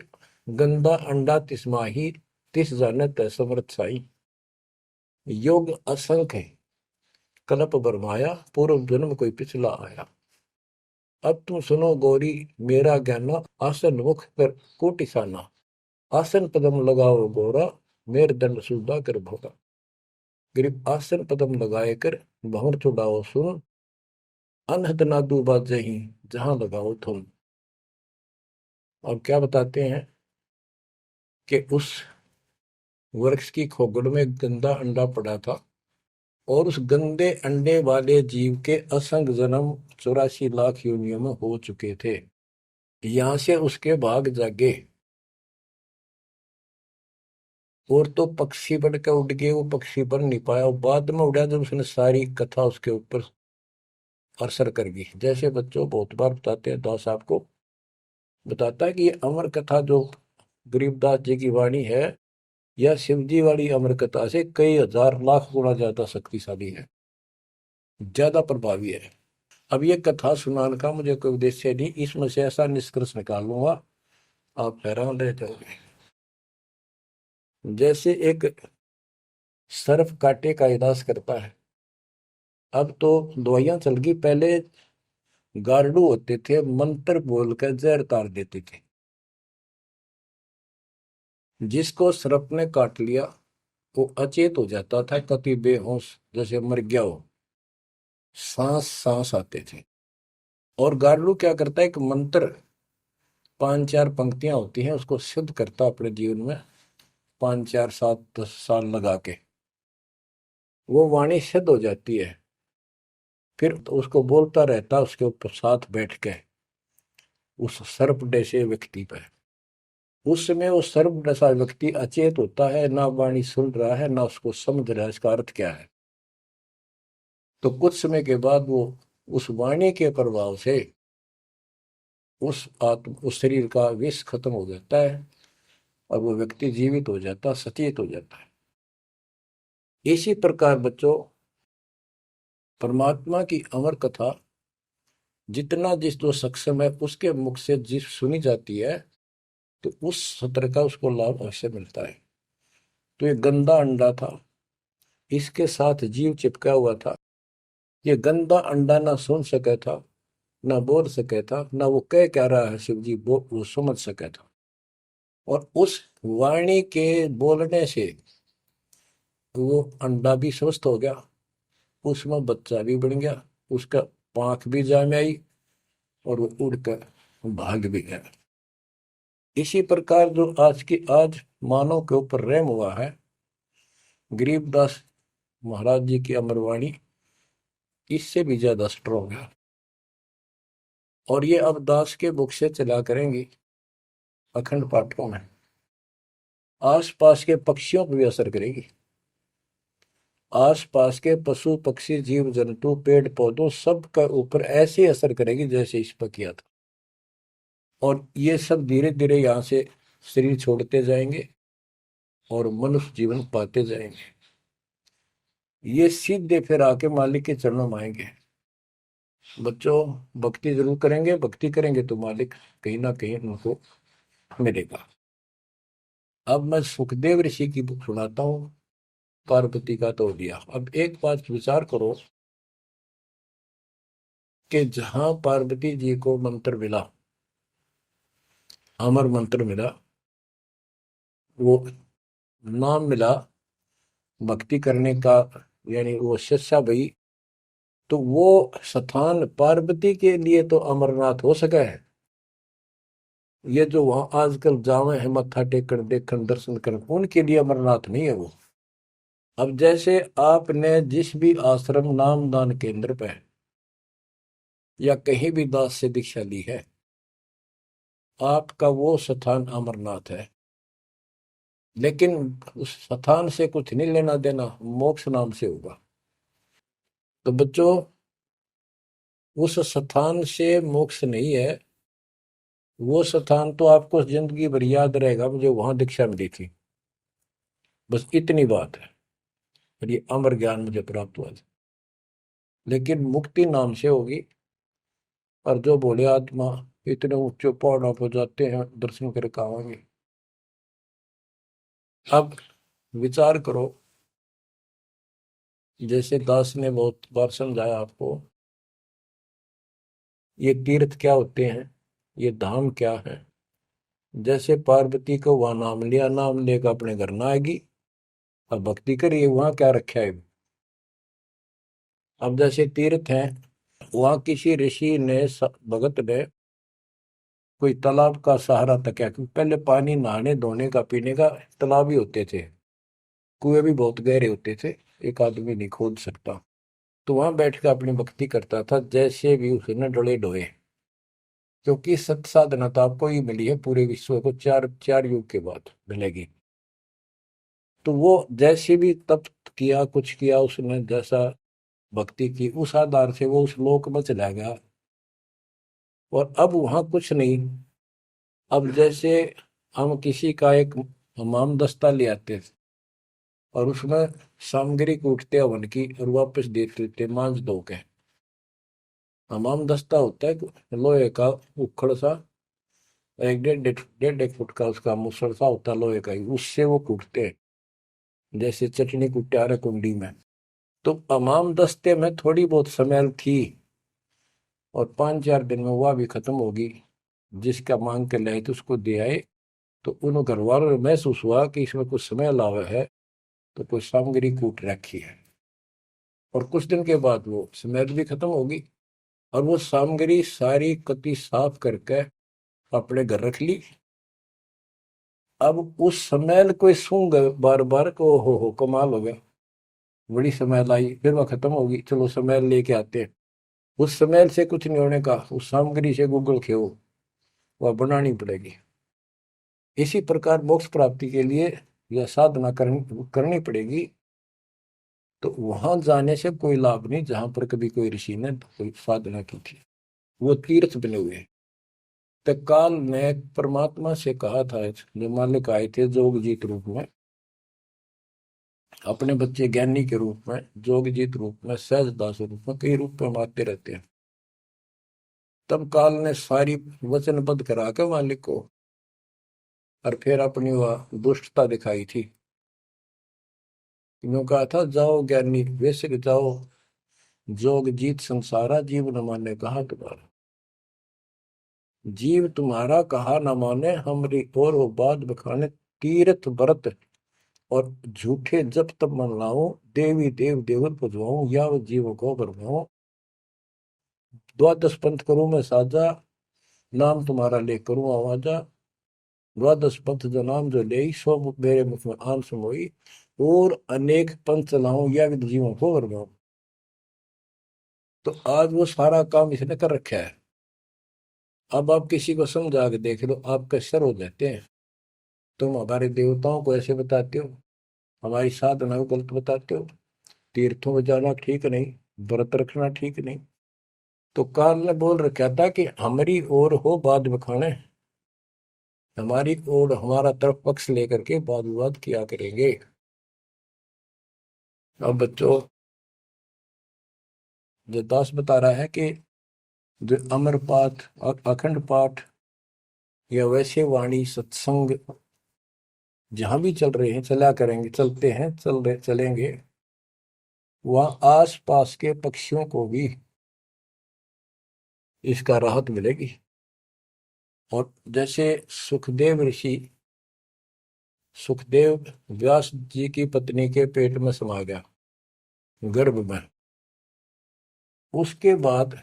गंदा अंडा तिस्माही, तिस जाने तय समर्थ साई। योग असंख्य है, कल्प बरमाया, पूर्व जन्म कोई पिछला आया। अब तुम सुनो गौरी मेरा ज्ञाना, आसन मुख कर कोटिसाना। आसन पदम लगाओ गौरा, मेर दंड सुधा कर भोगा। गरीब आसन पदम लगाए कर, भंवर चुड़ाओ सुन। अनहद नादू बाजही, जहां लगाओ तुम। अब क्या बताते हैं कि उस वृक्ष की खोगड़ में गंदा अंडा पड़ा था, और उस गंदे अंडे वाले जीव के असंख्य जन्म 84 लाख योनियों में हो चुके थे। यहां से उसके भाग जागे, और तो पक्षी बन के उड़ गए, वो पक्षी बन नहीं पाया। और बाद में उड़ा जब उसने सारी कथा उसके ऊपर असर कर गई। जैसे बच्चों बहुत बार बताते हैं, दास आपको बताता है कि ये अमर कथा जो गरीबदास जी की वाणी है, यह शिव जी वाली अमर कथा से कई हजार लाख गुना ज्यादा शक्तिशाली है, ज्यादा प्रभावी है। अब ये कथा सुनाने का मुझे कोई उद्देश्य नहीं, इसमें से ऐसा निष्कर्ष निकाल लूंगा आप हैरान रह जाओगे। जैसे एक सर्प कांटे का इलाज करता है, अब तो दवाइयां चल गई, पहले गार्डू होते थे, मंत्र बोलकर जहर तार देते थे। जिसको सर्प ने काट लिया वो अचेत हो जाता था, कति बेहोश जैसे मर गया हो, सांस सांस आते थे। और गार्डू क्या करता है, एक मंत्र 5-4 पंक्तियां होती हैं, उसको सिद्ध करता अपने जीवन में, 5 4 7 10 साल लगा के वो वाणी सिद्ध हो जाती है। फिर तो उसको बोलता रहता उसके ऊपर साथ बैठ के उस सर्प जैसे व्यक्ति पर। उस समय वो सर्प जैसा व्यक्ति अचेत होता है, ना वाणी सुन रहा है ना उसको समझ रहा है इसका अर्थ क्या है। तो कुछ समय के बाद वो उस वाणी के प्रभाव से उस शरीर का विष खत्म हो जाता है और वो व्यक्ति जीवित हो जाता, सचेत हो जाता है। इसी प्रकार बच्चों, परमात्मा की अमर कथा जितना जिस जो सक्षम है उसके मुख से जिस सुनी जाती है, तो उस सत्र का उसको लाभ अवश्य मिलता है। तो ये गंदा अंडा था, इसके साथ जीव चिपका हुआ था। ये गंदा अंडा ना सुन सका था, ना बोल सके था, ना वो कह क्या रहा है शिव जी वो समझ सका था। और उस वाणी के बोलने से वो अंडा भी स्वस्थ हो गया, उसमें बच्चा भी बन गया, उसका पांख भी जाम आई और वो उड़कर भाग भी गया। इसी प्रकार जो आज मानव के ऊपर रहम हुआ है, गरीबदास महाराज जी की अमरवाणी इससे भी ज्यादा स्ट्रोंग है। और ये अब दास के बुक से चला करेंगी अखंड पाठों में, आसपास के पक्षियों पर भी असर करेगी। आसपास के पशु पक्षी जीव जंतु पेड़ पौधों सब का ऊपर ऐसे असर करेगी जैसे इस पर किया था। और ये सब धीरे धीरे यहाँ से शरीर छोड़ते जाएंगे और मनुष्य जीवन पाते जाएंगे। ये सीधे फिर आके मालिक के चरणों में आएंगे। बच्चों, भक्ति जरूर करेंगे, भक्ति करेंगे तो मालिक कहीं ना कहीं उनको मिलेगा। अब मैं सुखदेव ऋषि की बुक सुनाता हूँ, पार्वती का तो दिया। अब एक बात विचार करो कि जहां पार्वती जी को मंत्र मिला, अमर मंत्र मिला, वो नाम मिला भक्ति करने का, यानी वो शिष्या भई, तो वो स्थान पार्वती के लिए तो अमरनाथ हो सका है। ये जो वहां आजकल जावे हैं मत्था टेकन देखन दर्शन करन, उनके लिए अमरनाथ नहीं है वो। अब जैसे आपने जिस भी आश्रम नाम दान केंद्र पे या कहीं भी दास से दीक्षा ली है, आपका वो स्थान अमरनाथ है। लेकिन उस स्थान से कुछ नहीं लेना देना, मोक्ष नाम से होगा। तो बच्चों, उस स्थान से मोक्ष नहीं है, वो स्थान तो आपको जिंदगी भर याद रहेगा, मुझे वहां दीक्षा मिली थी, बस इतनी बात है। और ये अमर ज्ञान मुझे प्राप्त हुआ था। लेकिन मुक्ति नाम से होगी। और जो बोले आत्मा इतने ऊंचे पहाड़ों पर जाते हैं दर्शन करके आवाएंगे। अब विचार करो, जैसे दास ने बहुत बार समझाया आपको, ये तीर्थ क्या होते हैं, ये धाम क्या है। जैसे पार्वती को वहां नाम लिया, नाम लेकर अपने घर ना आएगी, अब भक्ति करिए, वहां क्या रखा है। अब जैसे तीर्थ हैं, वहां किसी ऋषि ने भगत ने कोई तालाब का सहारा तक है, क्योंकि पहले पानी नहाने धोने का पीने का तालाब ही होते थे, कुएं भी बहुत गहरे होते थे, एक आदमी नहीं खोद सकता। तो वहां बैठ कर अपनी भक्ति करता था, जैसे भी उसने डोले ढोए। क्योंकि सत साधना तो आपको ही मिली है, पूरे विश्व को चार चार युग के बाद मिलेगी। तो वो जैसे भी तप किया, कुछ किया उसने, जैसा भक्ति की, उस आधार से वो उस लोक में चला गया। और अब वहां कुछ नहीं। अब जैसे हम किसी का एक हमाम दस्ता ले आते थे और उसमें सामग्री कूटते हवन की और वापस देते थे मांझ धो के। हमाम दस्ता होता है लोहे का उखड़ सा, एक डेढ़ एक फुट का उसका मुसड़ सा होता है लोहे का ही, उससे वो कूटते हैं जैसे चटनी कुटे आ रहे कुंडी में। तो हमाम दस्ते में थोड़ी बहुत स्मेल थी और 5-4 दिन में वह भी खत्म होगी। जिसका मांग के लाए तो उसको दे आए, तो उन घर वालों ने महसूस हुआ कि इसमें कुछ स्मेल आवा है, तो कोई सामग्री कूट रखी है। और कुछ दिन के बाद वो स्मेल भी खत्म होगी और वो सामग्री सारी कति साफ करके अपने घर रख ली। अब उस स्मेल को सूंघ बार बार को हो कमाल हो गया, बड़ी स्मेल आई, फिर वह खत्म होगी, चलो स्मेल लेके आते हैं। उस स्मेल से कुछ नहीं होने का, उस सामग्री से गूगल खेओ, वह बनानी पड़ेगी। इसी प्रकार मोक्ष प्राप्ति के लिए यह साधना करनी पड़ेगी। तो वहां जाने से कोई लाभ नहीं जहां पर कभी कोई ऋषि ने कोई साधना की थी, वो तीर्थ बने हुए हैं। तो काल ने परमात्मा से कहा था, जो मालिक आए थे जोगजीत रूप में, अपने बच्चे ज्ञानी के रूप में, जोगजीत रूप में, सहजदास रूप में, कई रूप में आते रहते हैं। तब काल ने सारी वचनबद्ध करा के मालिक को और फिर अपनी वह दुष्टता दिखाई थी। यूं कहा था, जाओ ज्ञानी वैसे जाओ, जोग जीत संसारा, जीव न माने कहा तुम्हारा। जीव तुम्हारा कहा न माने, हमरी और वो बात बखाने, तीर्थ व्रत और झूठे जब तब मन लाऊं, देवी देव देवर पुजवाऊं, या वो जीव को बरवाऊं। द्वादश पंथ करूं मैं साजा, नाम तुम्हारा ले करूं आवाजा। द्वादश पंथ जो नाम जो ले, सो मेरे मुख में आन समोई, और अनेक पंथ चलाऊं, या जीवों को बरवाऊं। तो आज वो सारा काम इसने कर रखा है। अब आप किसी को समझा के देख लो, आपके सर हो जाते हैं। तुम हमारे देवताओं को ऐसे बताते हो, हमारी साधना को गलत बताते हो, तीर्थों में जाना ठीक नहीं, व्रत रखना ठीक नहीं। तो काल ने बोल रखा था कि हमारी ओर हो बात बखाने, हमारी ओर हमारा तरफ पक्ष लेकर के वाद विवाद किया करेंगे। अब बच्चों, जो दास बता रहा है कि जो अमर पाठ, अखंड पाठ या वैसे वाणी सत्संग जहां भी चल रहे हैं, चला करेंगे, चलते हैं, चलेंगे, वहां आस पास के पक्षियों को भी इसका राहत मिलेगी। और जैसे सुखदेव ऋषि, सुखदेव व्यास जी की पत्नी के पेट में समा गया, गर्भ में। उसके बाद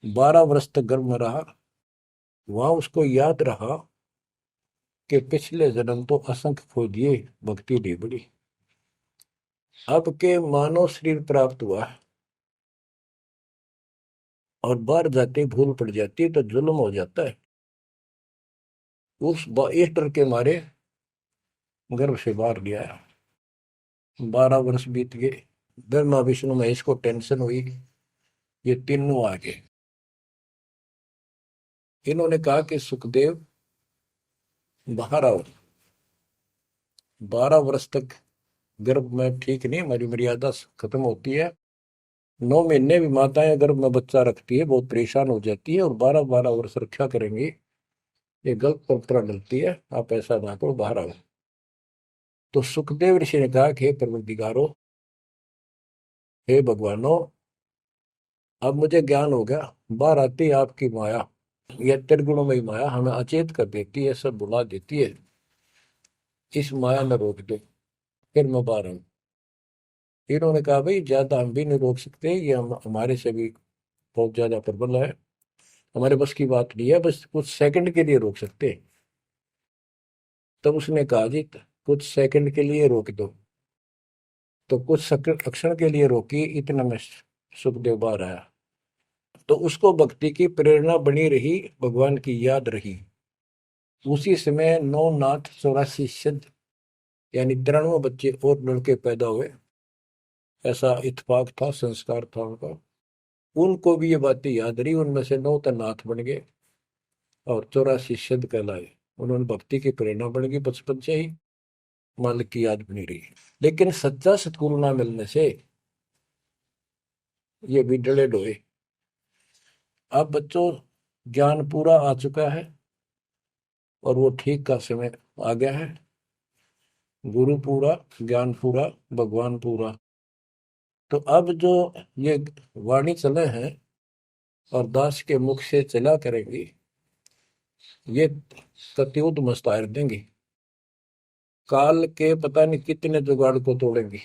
12 वर्ष तक गर्भ में रहा। वहां उसको याद रहा कि पिछले जन्म तो असंख्य खो दिए, भक्ति नहीं बड़ी। अब के मानव शरीर प्राप्त हुआ और बाहर जाते भूल पड़ जाती है तो जुल्म हो जाता है। इस डर के मारे गर्भ से बाहर गया। 12 वर्ष बीत गए, ब्रह्मा विष्णु महेश को टेंशन हुई, ये तीनों आ गए। इन्होंने कहा कि सुखदेव बाहर आओ, 12 वर्ष तक गर्भ में ठीक नहीं, हमारी मर्यादा खत्म होती है। 9 महीने भी माताएं गर्भ में बच्चा रखती है, बहुत परेशान हो जाती है, और 12-12 वर्ष रक्षा करेंगी, ये गलत परंपरा डलती है, आप ऐसा ना करो, बाहर आओ। तो सुखदेव ऋषि ने कहा कि हे परवरदिगारो, हे भगवानो, अब मुझे ज्ञान हो गया, बाहर आती है आपकी माया, यह त्रिगुणमयी माया हमें अचेत कर देती है, सब बुला देती है, इस माया ने रोक दो, फिर मैं बाहर आऊं। इन्होंने कहा भाई ज्यादा हम भी नहीं रोक सकते, ये हमारे से भी बहुत ज्यादा प्रबल है, हमारे बस की बात नहीं है, बस कुछ सेकंड के लिए रोक सकते हैं। तब उसने कहा जी कुछ सेकंड के लिए रोक दो। तो कुछ क्षण के लिए रोकी, इतना में सुखदेव बाहर आया। तो उसको भक्ति की प्रेरणा बनी रही, भगवान की याद रही। उसी समय 9 नाथ 84 सिद्ध, यानी 93 बच्चे और लड़के पैदा हुए। ऐसा इत्तेफाक था, संस्कार था उनका। उनको भी ये बातें याद रही, उनमें से 9 तो नाथ बन गए। और 84 सिद्ध कहलाए। उन्होंने भक्ति की प्रेरणा बढ़ गई, बचपन से ही मालिक की याद बनी रही। लेकिन सच्चा सतगुरु ना मिलने से ये भी डले डोए। अब बच्चों ज्ञान पूरा आ चुका है और वो ठीक का समय आ गया है। गुरु पूरा, ज्ञान पूरा, भगवान पूरा। तो अब जो ये वाणी चले हैं और दास के मुख से चला करेंगी, ये कतियुत मस्तार देंगी। काल के पता नहीं कितने जुगाड़ को तोड़ेंगी,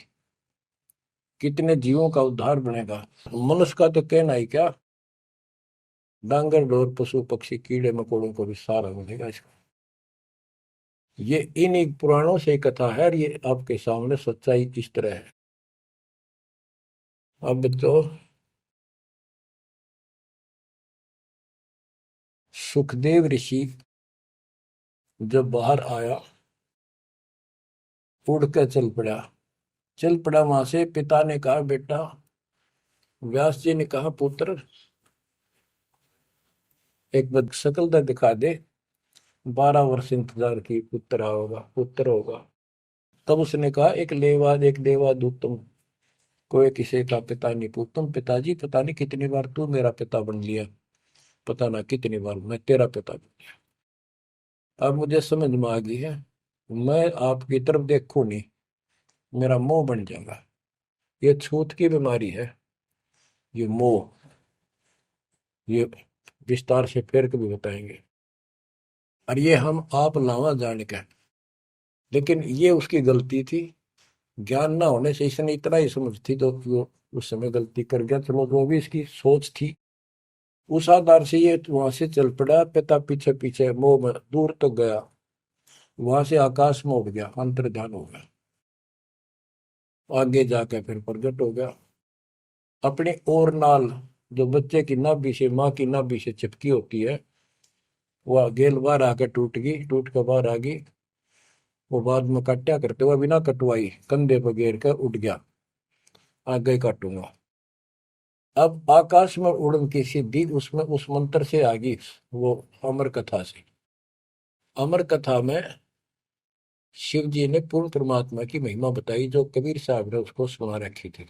कितने जीवों का उद्धार बनेगा। मनुष्य का तो कहना ही क्या, डांगर डोर पशु पक्षी कीड़े मकोड़ों को भी सारा मिलेगा इसका। ये इन पुराणों से कथा है, ये आपके सामने सच्चाई इस तरह है। अब तो सुखदेव ऋषि जब बाहर आया, उड़ कर चल पड़ा वहां से। पिता ने कहा बेटा, व्यास जी ने कहा पुत्र, एक बार शकल दिखा दे। 12 वर्ष इंतजार की, पुत्र होगा पुत्र होगा। तब उसने कहा एक देवा दूतम, कोई किसी का पिता नहीं पूतम। पिताजी पता नहीं कितनी बार तू मेरा पिता बन लिया, पता ना कितनी बार मैं तेरा पिता बन लिया। अब मुझे समझ में आ गई है, मैं आपकी तरफ देखूं नहीं, मेरा मोह बन जाएगा। ये छूत की बीमारी है, ये मोह। ये विस्तार से फिर कभी बताएंगे। और ये हम आप लावा जान के, लेकिन ये उसकी गलती थी। ज्ञान ना होने से इसने इतना ही समझ थी तो वो उस समय गलती कर गया। चलो जो भी इसकी सोच थी, उस आधार से ये वहां से चल पड़ा। पिता पीछे पीछे मोह में दूर तक गया, वहां से आकाश में उड़ गया, अंतर्ध्यान हो गया। आगे जाके फिर प्रकट हो गया। अपनी और नाल जो बच्चे की नाभि से, माँ की नाभि से चिपकी होती है, वह गेल बाहर आके टूट गई, टूट कर बाहर आ गई। वो बाद में काटा करते हुए बिना कटवाई कंधे पर घेर कर उठ गया, आगे काटूंगा। अब आकाश में उड़न की सिद्धि उसमें उस मंत्र से आ गई, वो अमर कथा से। अमर कथा में शिव जी ने पूर्ण परमात्मा की महिमा बताई, जो कबीर साहब ने उसको सुना रखी थी।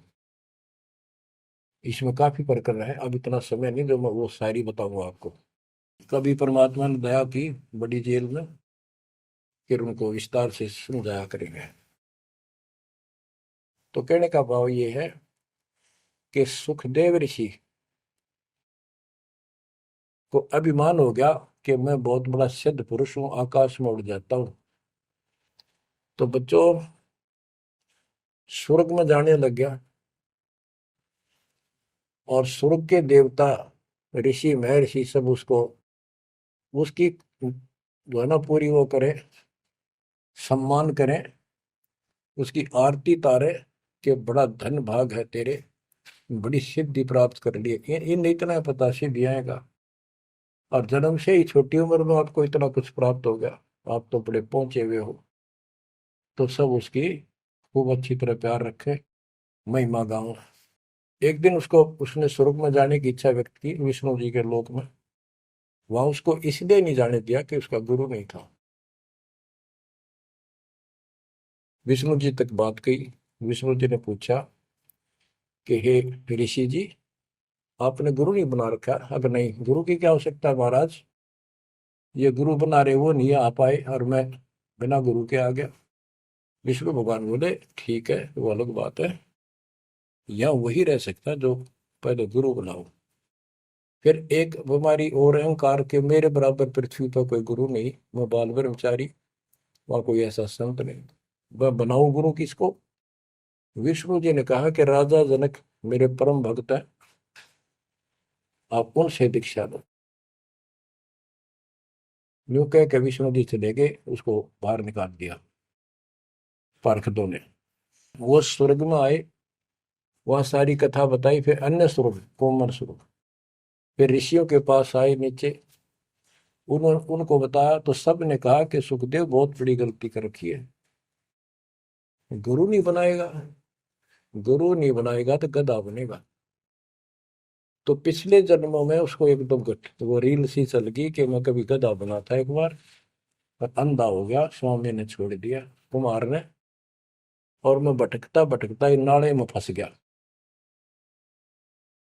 इसमें काफी प्रकरण है, अब इतना समय नहीं जो मैं वो सारी बताऊंगा आपको। कभी परमात्मा ने दया की बड़ी जेल में, फिर उनको विस्तार से समझाया करेंगे। तो कहने का भाव ये है कि सुखदेव ऋषि को अभिमान हो गया कि मैं बहुत बड़ा सिद्ध पुरुष हूं, आकाश में उड़ जाता हूं। तो बच्चों स्वर्ग में जाने लग गया, और स्वर्ग के देवता ऋषि महर्षि सब उसको, उसकी जो है ना पूरी वो करें, सम्मान करें, उसकी आरती तारे कि बड़ा धन भाग है तेरे, बड़ी सिद्धि प्राप्त कर ली। इन इतना पता सिद्धि आएगा, और जन्म से ही छोटी उम्र में आपको इतना कुछ प्राप्त हो गया, आप तो बड़े पहुंचे हुए हो। तो सब उसकी खूब अच्छी तरह प्यार रखे, महिमा गाओ। एक दिन उसको, उसने स्वर्ग में जाने की इच्छा व्यक्त की विष्णु जी के लोक में। वहां उसको इसलिए नहीं जाने दिया कि उसका गुरु नहीं था। विष्णु जी तक बात कही। विष्णु जी ने पूछा कि हे ऋषि जी, आपने गुरु नहीं बना रखा? अगर नहीं, गुरु की क्या आवश्यकता है महाराज, ये गुरु बना रहे वो नहीं आ पाए और मैं बिना गुरु के आ गया। विष्णु भगवान बोले ठीक है, वो अलग बात है, या वही रह सकता जो पहले गुरु बनाओ। फिर एक बीमारी और अहंकार के, मेरे बराबर पृथ्वी पर कोई गुरु नहीं, मैं बाल ब्रह्मचारी, वहां कोई ऐसा संत नहीं, मैं बनाऊं गुरु किसको? विष्णु जी ने कहा कि राजा जनक मेरे परम भक्त है, आप उनसे दीक्षा लो। यूं कह के विष्णु जी चले गए, उसको बाहर निकाल दिया पार्षदों ने। वो स्वर्ग में आए, वहां सारी कथा बताई। फिर अन्य स्वर्ग, कोमर स्वर्ग, फिर ऋषियों के पास आए नीचे, उन्होंने उनको बताया तो सब ने कहा कि सुखदेव बहुत बड़ी गलती कर रखी है, गुरु नहीं बनाएगा, गुरु नहीं बनाएगा तो गधा बनेगा। तो पिछले जन्मों में उसको एकदम वो रील सी चल गई कि मैं कभी गधा बना था एक बार, और अंधा हो गया, स्वामी ने छोड़ दिया, कुमार ने, और मैं भटकता भटकता इन नाले में फंस गया।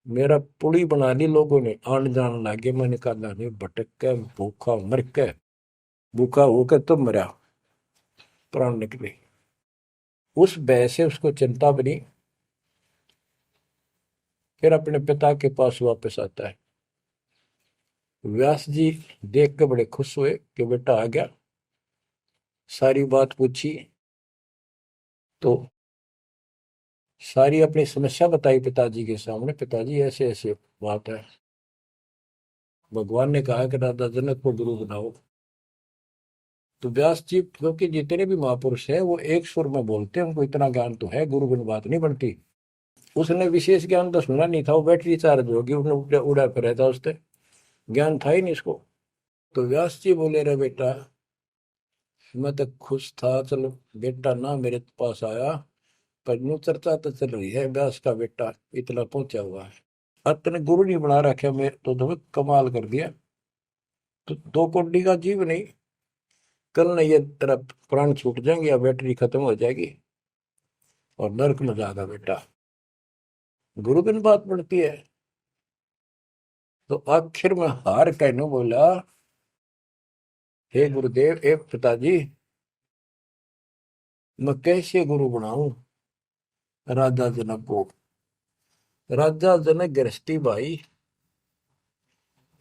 मेरा पुली बना ली लोगों ने, आन जान लगे, मैंने कहा नहीं, भटक के भूखा मर के, भूखा होकर तो मरा, प्राण निकले। उस भय से उसको चिंता बनी, फिर अपने पिता के पास वापस आता है। व्यास जी देख के बड़े खुश हुए कि बेटा आ गया, सारी बात पूछी, तो सारी अपनी समस्या बताई पिताजी के सामने। पिताजी ऐसे ऐसे बात है, भगवान ने कहा कि राजा जनक को गुरु बनाओ। तो व्यास जी, क्योंकि जितने भी महापुरुष हैं वो एक सुर में बोलते हैं, उनको इतना ज्ञान तो है, गुरु बिन बात नहीं बनती। उसने विशेष ज्ञान तो सुना नहीं था, वो बैटरी चार्ज होगी, उसने उड़ा फिर था, उससे ज्ञान था ही नहीं इसको। तो व्यास जी बोले, रे बेटा, मैं तो खुश था, चलो बेटा ना मेरे पास आया, पर यूं चर्चा तो चल रही है, व्यास का बेटा इतना पहुंचा हुआ है, अब तने गुरु नहीं बना रखे, मैं तो तुम्हें कमाल कर दिया। तो दो कोड़ी का जीव नहीं, कल नहीं ये तेरा प्राण छूट जाएंगे या बैटरी खत्म हो जाएगी और नरक में जाएगा बेटा, गुरु बिन बात पड़ती है। तो आखिर में हार कहने बोला, हे गुरुदेव, हे पिताजी, मैं कैसे गुरु बनाऊं राजा जनक को। राजा जनक गृहस्थी भाई,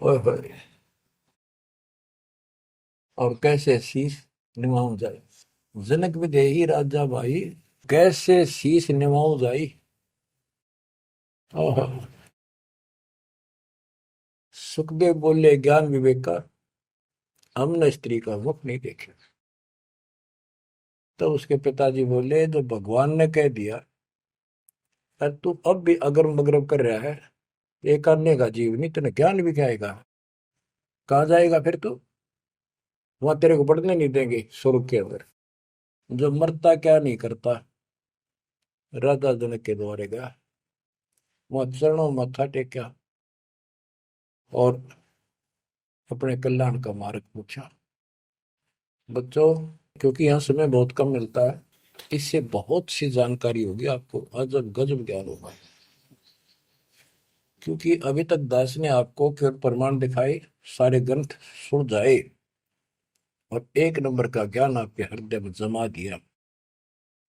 ओए होए, और कैसे शीश निभाऊं जाए। जनक विदेही राजा भाई, कैसे शीश निभाऊं जाई। ओहो। सुखदेव बोले, ज्ञान विवेक का हमने स्त्री का मुख नहीं देखे। तो उसके पिताजी बोले, जो भगवान ने कह दिया, और तू अब भी अगर मगरब कर रहा है, एक आने का जीव नहीं, तेने ज्ञान भी खाएगा, कहाँ जाएगा फिर तू, वहां तेरे को पढ़ने नहीं देंगे स्वर्ग के अंदर। जो मरता क्या नहीं करता, राजा जनक के द्वारे गया, वहां चरणों में मत्था टेका और अपने कल्याण का मार्ग पूछा। बच्चों, क्योंकि यहाँ समय बहुत कम मिलता है, इससे बहुत सी जानकारी होगी आपको, अजब गजब ज्ञान होगा। क्योंकि अभी तक दास ने आपको केवल प्रमाण दिखाए, सारे ग्रंथ सुन जाए, और एक नंबर का ज्ञान आपके हृदय में जमा दिया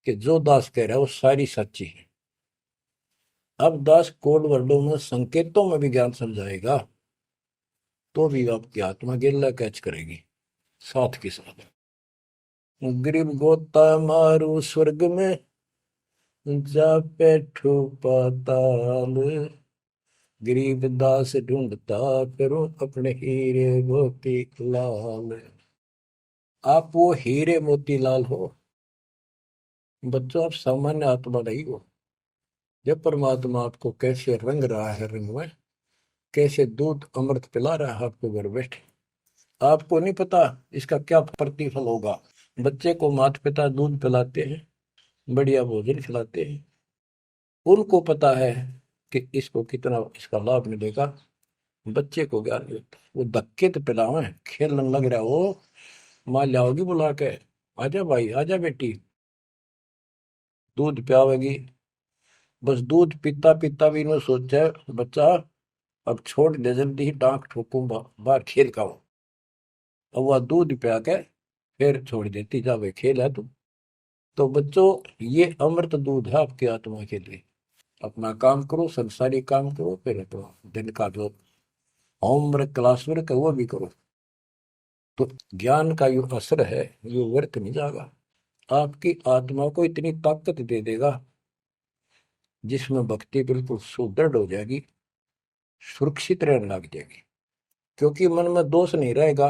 कि जो दास कह रहा है वो सारी सच्ची है। अब दास कोड वर्डों में, संकेतों में भी ज्ञान समझाएगा, तो भी आपकी आत्मा गिल्ला कैच करेगी साथ के साथ। गरीब गोता मारू स्वर्ग में, जा बैठो पाताल, गरीब दास ढूंढता करो अपने हीरे मोती लाल। आप वो हीरे मोती लाल हो बच्चों, आप सामान्य आत्मा नहीं हो। जब परमात्मा आपको कैसे रंग रहा है, रंग में कैसे दूध अमृत पिला रहा है आपको घर बैठे, आपको नहीं पता इसका क्या प्रतिफल होगा। बच्चे को माता पिता दूध पिलाते हैं, बढ़िया भोजन खिलाते हैं, उनको पता है कि इसको कितना इसका लाभ मिलेगा। बच्चे को ज्ञान नहीं होता, वो धक्के तो पिलावे, खेलने लग रहा हो, माँ लाओगी बुला के, आजा भाई आजा बेटी, दूध पियावेगी। बस दूध पीता पीता भी इन्होंने सोचा है, बच्चा अब छोड़ दे, जल्दी ही डांक ठोकूं, बाहर खेल का हो। अब वह दूध पिया के फिर छोड़ देती, जा भाई खेल है तू। तो बच्चों, ये अमृत दूध है आपकी आत्मा के लिए। अपना काम करो, संसारी काम करो, फिर तो दिन का जो होमवर्क क्लास वर्क है वो भी करो। तो ज्ञान का जो असर है ये व्यर्थ नहीं जाएगा, आपकी आत्मा को इतनी ताकत दे देगा जिसमें भक्ति बिल्कुल सुदृढ़ हो जाएगी, सुरक्षित रहने लग जाएगी। क्योंकि मन में दोष नहीं रहेगा,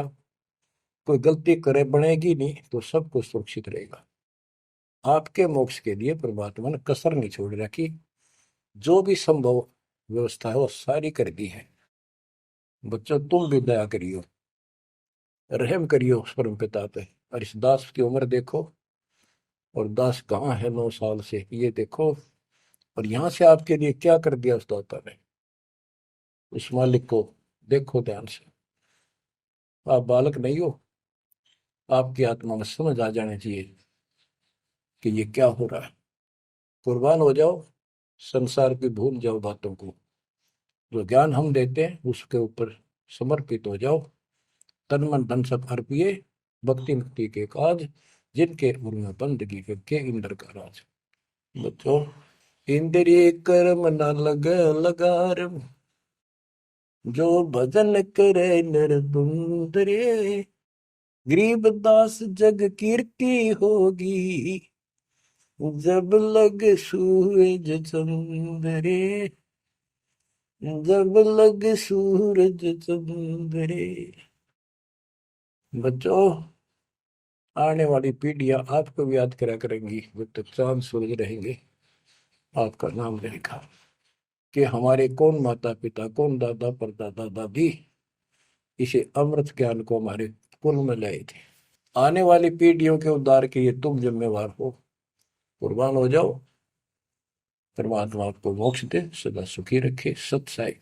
कोई गलती करे बनेगी नहीं, तो सब कुछ सुरक्षित रहेगा। आपके मोक्ष के लिए परमात्मा ने कसर नहीं छोड़ रखी, जो भी संभव व्यवस्था है वो सारी कर दी है। बच्चों, तुम भी दया करियो, रहम करियो उस परम पिता पे। और इस दास की उम्र देखो, और दास कहाँ है 9 साल से, ये देखो, और यहाँ से आपके लिए क्या कर दिया उस दाता ने। उस मालिक को देखो ध्यान से। आप बालक नहीं हो, आपकी आत्मा में समझ आ जानी चाहिए कि ये क्या हो रहा है। कुर्बान हो जाओ, संसार की भूल जाओ बातों को। जो ज्ञान हम देते हैं उसके ऊपर समर्पित हो जाओ। तन मन धन सब अर्पिए, भक्ति मुक्ति के काज, जिनके उनमें बंदगी के इंद्र का राज। बच्चों, इंद्रिय कर्म न लग लगार, जो भजन करे नर सुंदरे, गरीब दास जग कीर्ति होगी, जब लग सूरज चंद्रे, जब लग सूरज चंद्रे। बच्चों, आने वाली पीढ़ियां आपको भी याद करा करेंगी जब तक चांद सूरज रहेंगे। आपका नाम रहेगा कि हमारे कौन माता पिता, कौन दादा परदादा दादी इसे अमृत ज्ञान को हमारे कुल में लाए थे। आने वाली पीढ़ियों के उद्धार के लिए तुम जिम्मेवार हो। कुर्बान हो जाओ। परमात्मा आपको मोक्ष दे, सदा सुखी रखे। सत साई।